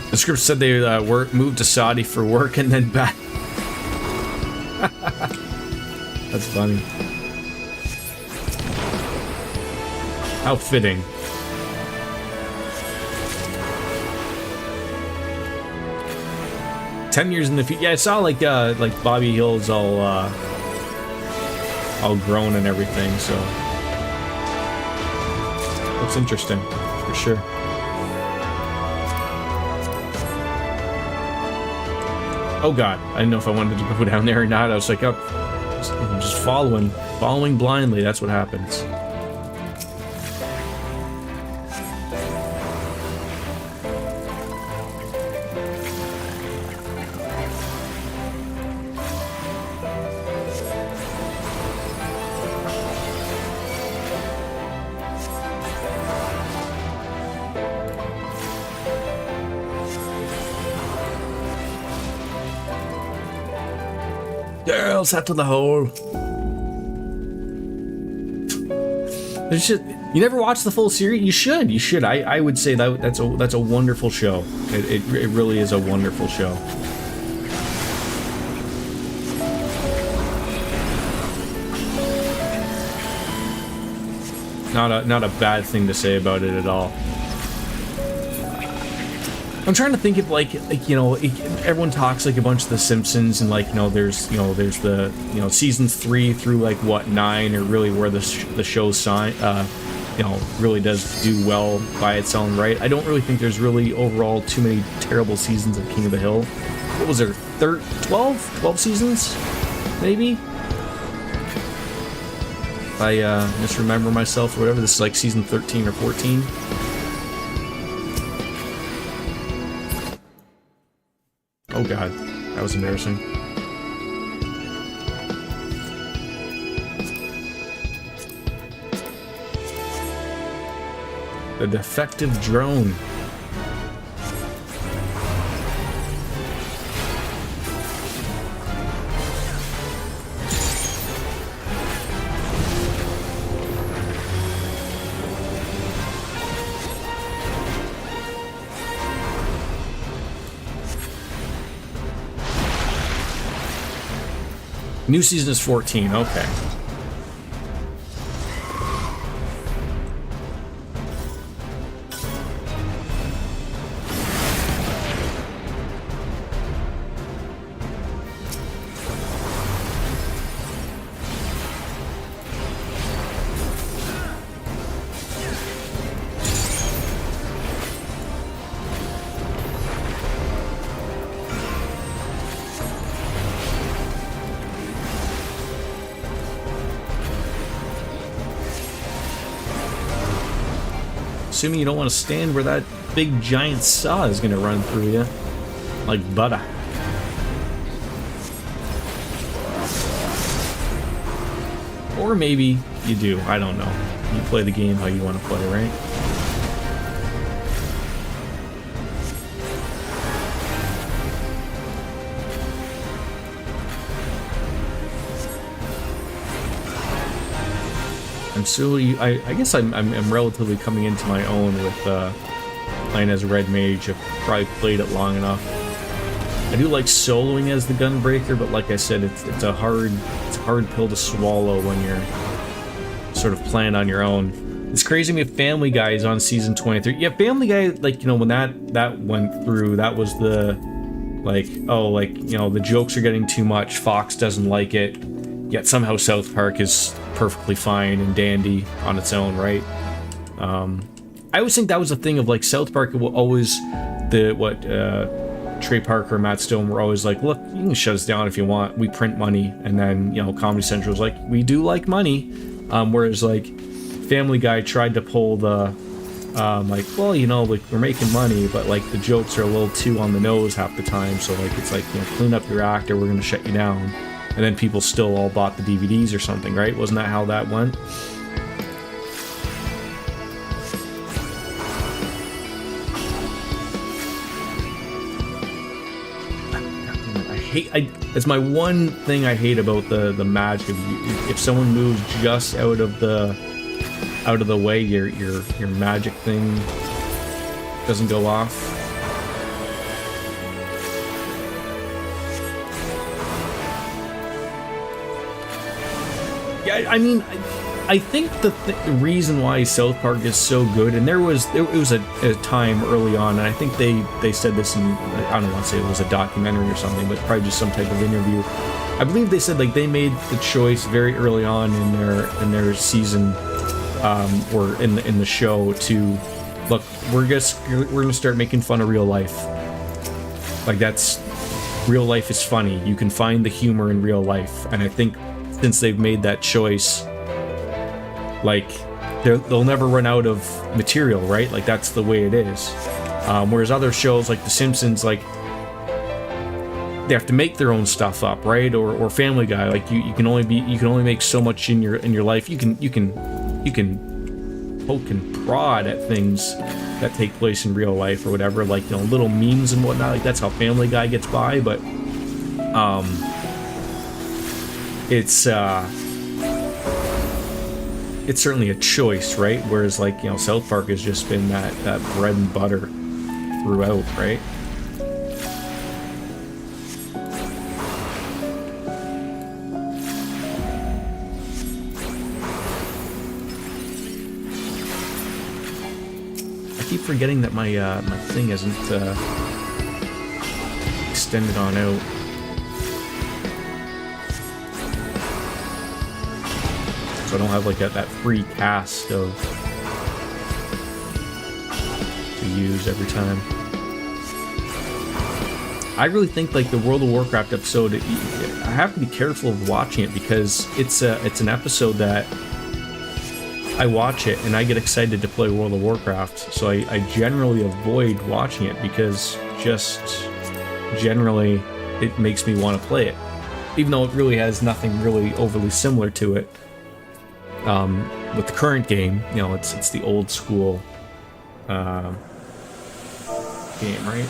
The script said they moved to Saudi for work and then back. That's funny. How fitting. "10 years in the future." Yeah, I saw like Bobby Hill's all grown and everything, so looks interesting for sure. Oh god, I didn't know if I wanted to go down there or not. I was like, oh, just following blindly. That's what happens. Girls, out to the hole. You never watched the full series? You should. You should. I would say that's a wonderful show. It really is a wonderful show. Not a bad thing to say about it at all. I'm trying to think of like everyone talks like a bunch of The Simpsons and there's the seasons 3 through like what 9 are really where the show really does do well by its own right. I don't really think there's really overall too many terrible seasons of King of the Hill. What was there? 12 seasons, maybe. If I misremember myself or whatever. This is like season 13 or 14. Oh god, that was embarrassing. The defective drone. New season is 14, okay. Assuming you don't want to stand where that big giant saw is going to run through you. Like butter. Or maybe you do. I don't know. You play the game how you want to play, right? I guess I'm relatively coming into my own with playing as a red mage. I've probably played it long enough. I do like soloing as the Gunbreaker, but like I said, it's a hard pill to swallow when you're sort of playing on your own. It's crazy to me if Family Guy is on season 23. Yeah, Family Guy, like, you know, when that went through, that was the, like, oh, like, you know, the jokes are getting too much, Fox doesn't like it, yet somehow South Park is perfectly fine and dandy on its own, right? I always think that was the thing of, like, South Park will always, Trey Parker and Matt Stone were always like, look, you can shut us down if you want, we print money. And then, you know, Comedy Central was like, we do like money. Whereas, like, Family Guy tried to pull the, like, well, you know, like, we're making money, but, like, the jokes are a little too on the nose half the time, so, like, it's like, you know, clean up your act or we're gonna shut you down. And then people still all bought the DVDs or something, right? Wasn't that how that went? It's my one thing I hate about the magic. If someone moves just out of the way, your magic thing doesn't go off. Yeah, I mean, I think the reason why South Park is so good, and it was a time early on, and I think they said this in, I don't want to say it was a documentary or something, but probably just some type of interview. I believe they said, like, they made the choice very early on in their season, or in the show, to look, we're gonna start making fun of real life. Like, that's, real life is funny. You can find the humor in real life, and I think since they've made that choice, like, they'll never run out of material, right? Like, that's the way it is. Whereas other shows like The Simpsons, like, they have to make their own stuff up, right? Or Family Guy, like, you can only make so much in your life. You can poke and prod at things that take place in real life or whatever, like, you know, little memes and whatnot. Like, that's how Family Guy gets by, but it's certainly a choice, right? Whereas, like, you know, South Park has just been that bread and butter throughout, right? I keep forgetting that my my thing isn't extended on out. So I don't have, like, that free cast to use every time. I really think, like, the World of Warcraft episode, I have to be careful of watching it because it's an episode that I watch it and I get excited to play World of Warcraft. So I generally avoid watching it because just generally it makes me want to play it, even though it really has nothing really overly similar to it. With the current game, you know, it's the old school game, right?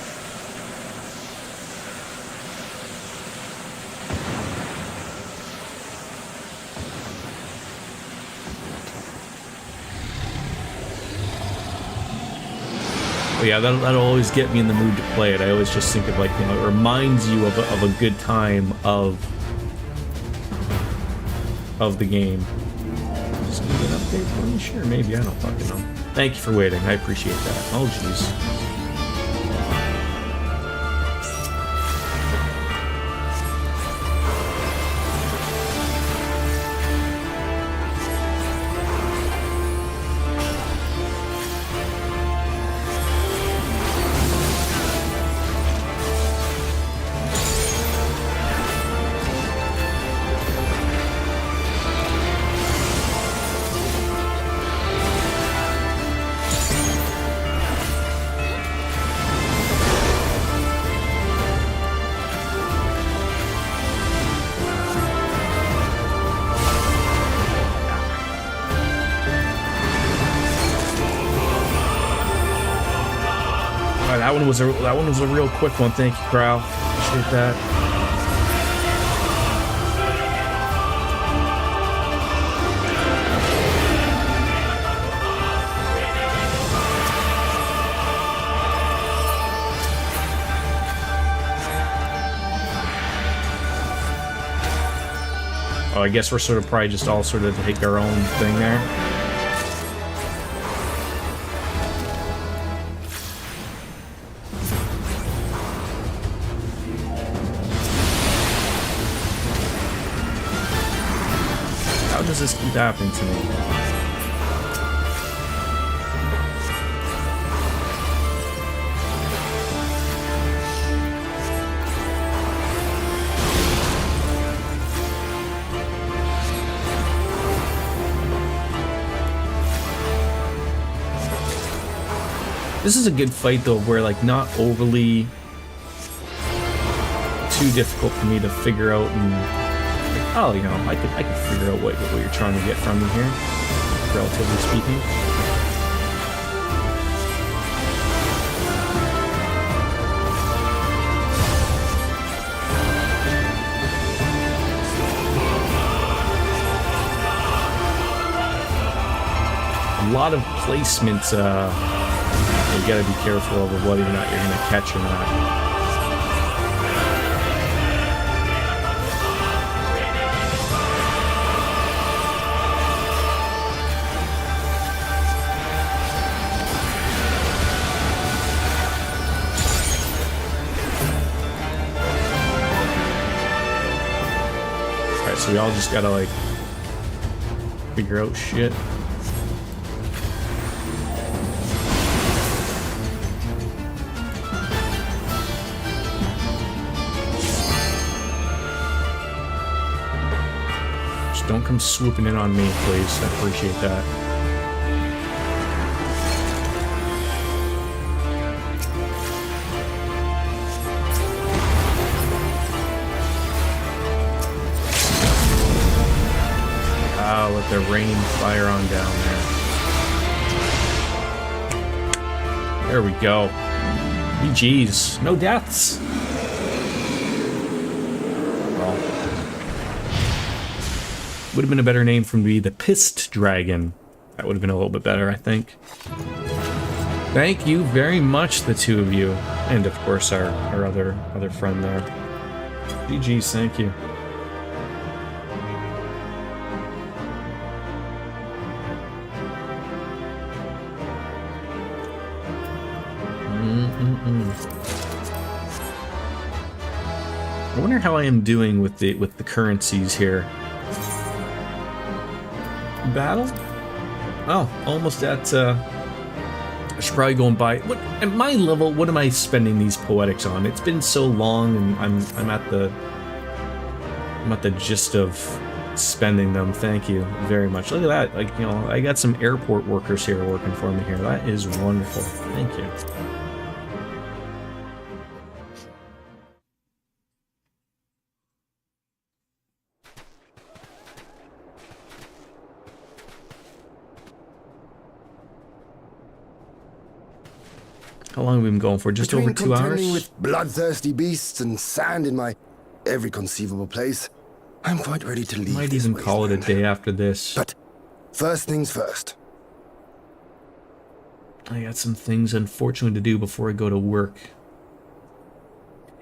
But yeah, that'll always get me in the mood to play it. I always just think of, like, you know, it reminds you of a good time of the game. Just need an update for me? Sure, maybe. I don't fucking know. Thank you for waiting. I appreciate that. Oh, jeez. That one was a real quick one. Thank you, Crow. Appreciate that. Oh, I guess we're sort of probably just all sort of take our own thing there. How does this keep happening to me? This is a good fight though, where like not overly too difficult for me to figure out and like, oh, you know, I could figure out what you're trying to get from me here, relatively speaking. A lot of placements, you gotta be careful of whether or not you're gonna catch or not. Alright, so we all just gotta like figure out shit. Don't come swooping in on me, please. I appreciate that. Oh, let the rain fire on down there. There we go. GG's. No deaths. Would have been a better name for me, the Pissed Dragon. That would have been a little bit better, I think. Thank you very much, the two of you. And of course our other friend there. GG's, thank you. I wonder how I am doing with the currencies here. Battle? Oh, almost at, I should probably go and buy... What, at my level, what am I spending these poetics on? It's been so long, and I'm at the gist of spending them. Thank you very much. Look at that. Like, you know, I got some airport workers here working for me here. That is wonderful. Thank you. How long have we been going for? Just over 2 hours? Contending with bloodthirsty beasts and sand in my every conceivable place, I'm quite ready to leave. Might even call it a day after this. But first things first. I got some things, unfortunately, to do before I go to work.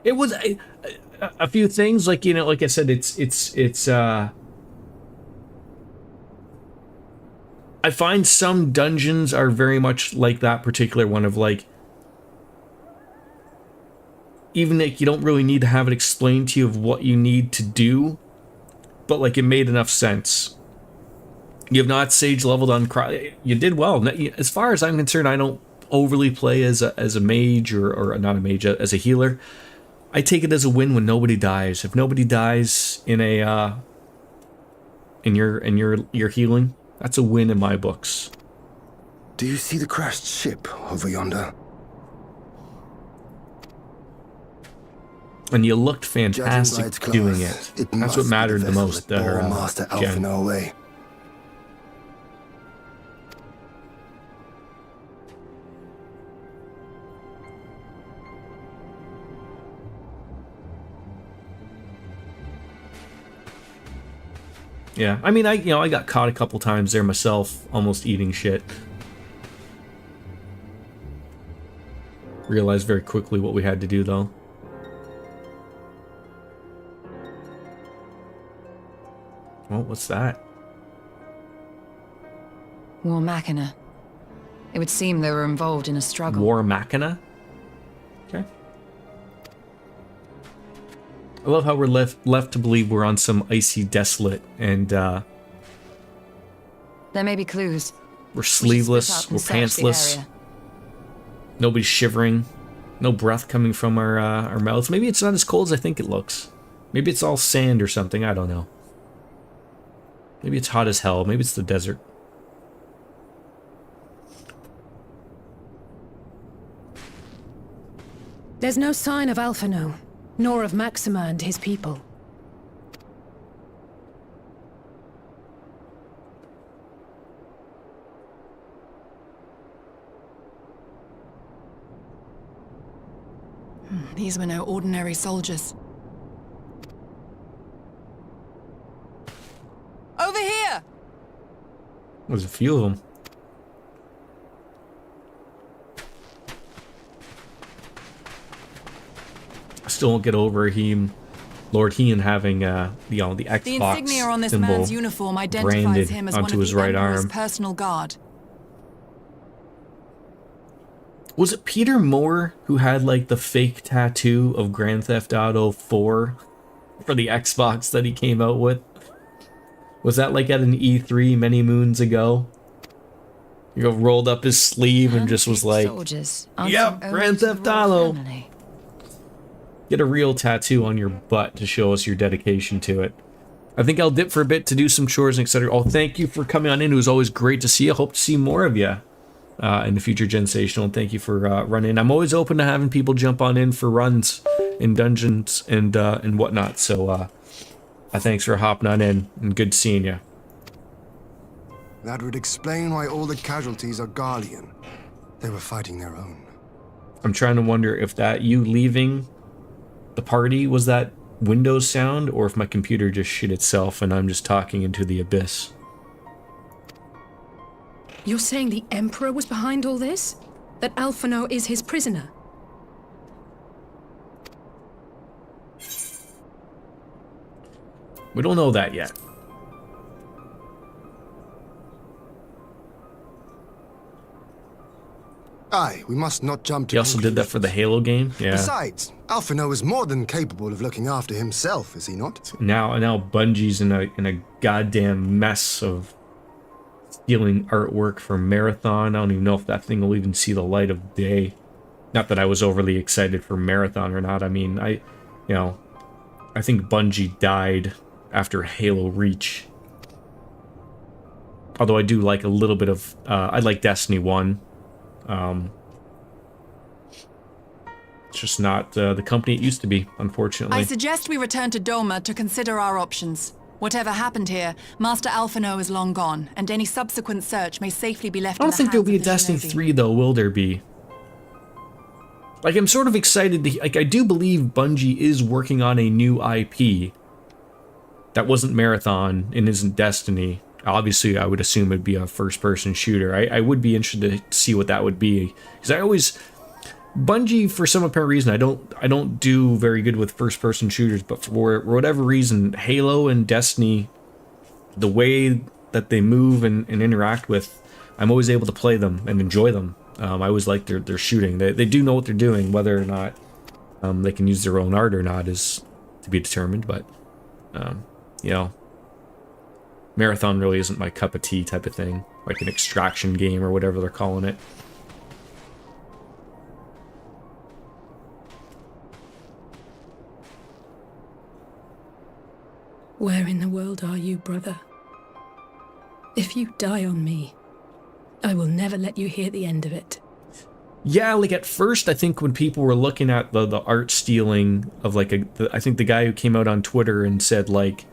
It was a few things, like, you know, like I said, it's I find some dungeons are very much like that particular one of, like, even like you don't really need to have it explained to you of what you need to do, but like it made enough sense. You have not sage leveled on you did well. As far as I'm concerned, I don't overly play as a mage or not a mage, as a healer. I take it as a win when nobody dies. If nobody dies in a in your healing, that's a win in my books. Do you see the crashed ship over yonder? And you looked fantastic doing it. That's what mattered the most there, Master Elf Jen. in our way. Yeah, I mean, I got caught a couple times there myself, almost eating shit. Realized very quickly what we had to do, though. Oh, what's that? War Machina. It would seem they were involved in a struggle. War Machina? Okay. I love how we're left to believe we're on some icy desolate and There may be clues. we're We should split sleeveless, up we're and search the pantsless. area. Nobody's shivering. No breath coming from our mouths. Maybe it's not as cold as I think it looks. Maybe it's all sand or something. I don't know. Maybe it's hot as hell. Maybe it's the desert. There's no sign of Alphino, nor of Maxima and his people. These were no ordinary soldiers. Over here! There's a few of them. I still won't get over Lord Hien having the Xbox The insignia on this symbol man's uniform identifies branded him as one onto of his the right Emperor's arm. personal guard. Was it Peter Moore who had like the fake tattoo of Grand Theft Auto 4 for the Xbox that he came out with? Was that like at an E3 many moons ago? You know, rolled up his sleeve and just was like, Soldiers, "Yep, Grand Theft Auto." Get a real tattoo on your butt to show us your dedication to it. I think I'll dip for a bit to do some chores and etc. Oh, thank you for coming on in. It was always great to see you. Hope to see more of you in the future, Gensational. And thank you for running. I'm always open to having people jump on in for runs in dungeons and whatnot. So thanks for hopping on in and good seeing you. That would explain why all the casualties are Garlean. They were fighting their own. I'm trying to wonder if that you leaving the party was that Windows sound, or if my computer just shit itself and I'm just talking into the abyss. You're saying the Emperor was behind all this? That Alphino is his prisoner? We don't know that yet. Aye, we must not jump to He also did that for the Halo game. Yeah. Besides, Alphino is more than capable of looking after himself, is he not? Now Bungie's in a goddamn mess of stealing artwork from Marathon. I don't even know if that thing will even see the light of day. Not that I was overly excited for Marathon or not. I mean, I think Bungie died after Halo Reach. Although I do like a little bit of I like Destiny 1. It's just not the company it used to be, unfortunately. I suggest we return to Doma to consider our options. Whatever happened here, Master Alphino is long gone, and any subsequent search may safely be left I in don't the think there'll hands be a of the Destiny Shinobi. 3 though, will there be? Like, I'm sort of excited to, like, I do believe Bungie is working on a new IP that wasn't Marathon and isn't Destiny. Obviously, I would assume it'd be a first-person shooter. I would be interested to see what that would be, because Bungie, for some apparent reason, I don't do very good with first-person shooters, but for whatever reason, Halo and Destiny, the way that they move and interact with, I'm always able to play them and enjoy them. I always like their shooting. They do know what they're doing. Whether or not they can use their own art or not is to be determined, but Marathon really isn't my cup of tea type of thing, like an extraction game or whatever they're calling it. Where in the world are you, brother? If you die on me, I will never let you hear the end of it. Yeah, like at first, I think when people were looking at the art stealing of like I think the guy who came out on Twitter and said like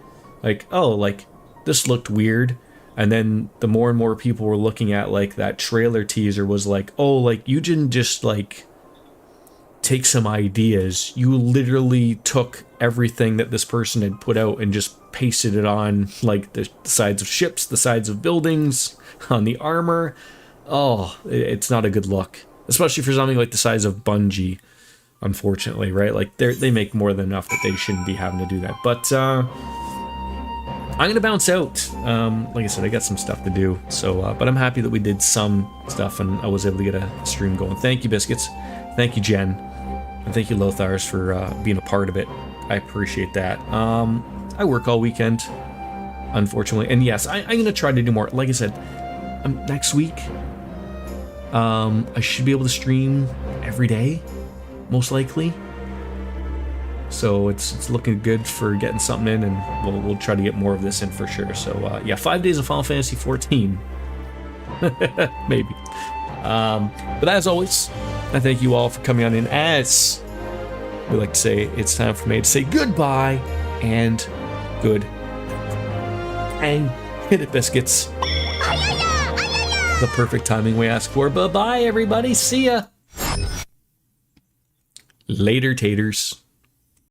this looked weird, and then the more and more people were looking at like that trailer teaser was like, oh, like you didn't just like take some ideas, you literally took everything that this person had put out and just pasted it on like the sides of ships, the sides of buildings, on the armor. Oh, it's not a good look. Especially for something like the size of Bungie, unfortunately, right? Like they make more than enough that they shouldn't be having to do that. But I'm gonna bounce out. Like I said, I got some stuff to do. So, but I'm happy that we did some stuff and I was able to get a stream going. Thank you, Biscuits. Thank you, Jen. And thank you, Lothars, for being a part of it. I appreciate that. I work all weekend, unfortunately. And yes, I'm gonna try to do more. Like I said, next week, I should be able to stream every day, most likely. So it's looking good for getting something in, and we'll try to get more of this in for sure. So yeah, 5 days of Final Fantasy 14, maybe. But as always, I thank you all for coming on in. As we like to say, it's time for me to say goodbye and good. And hit it, Biscuits. The perfect timing we ask for. Bye bye, everybody. See ya. Later, taters.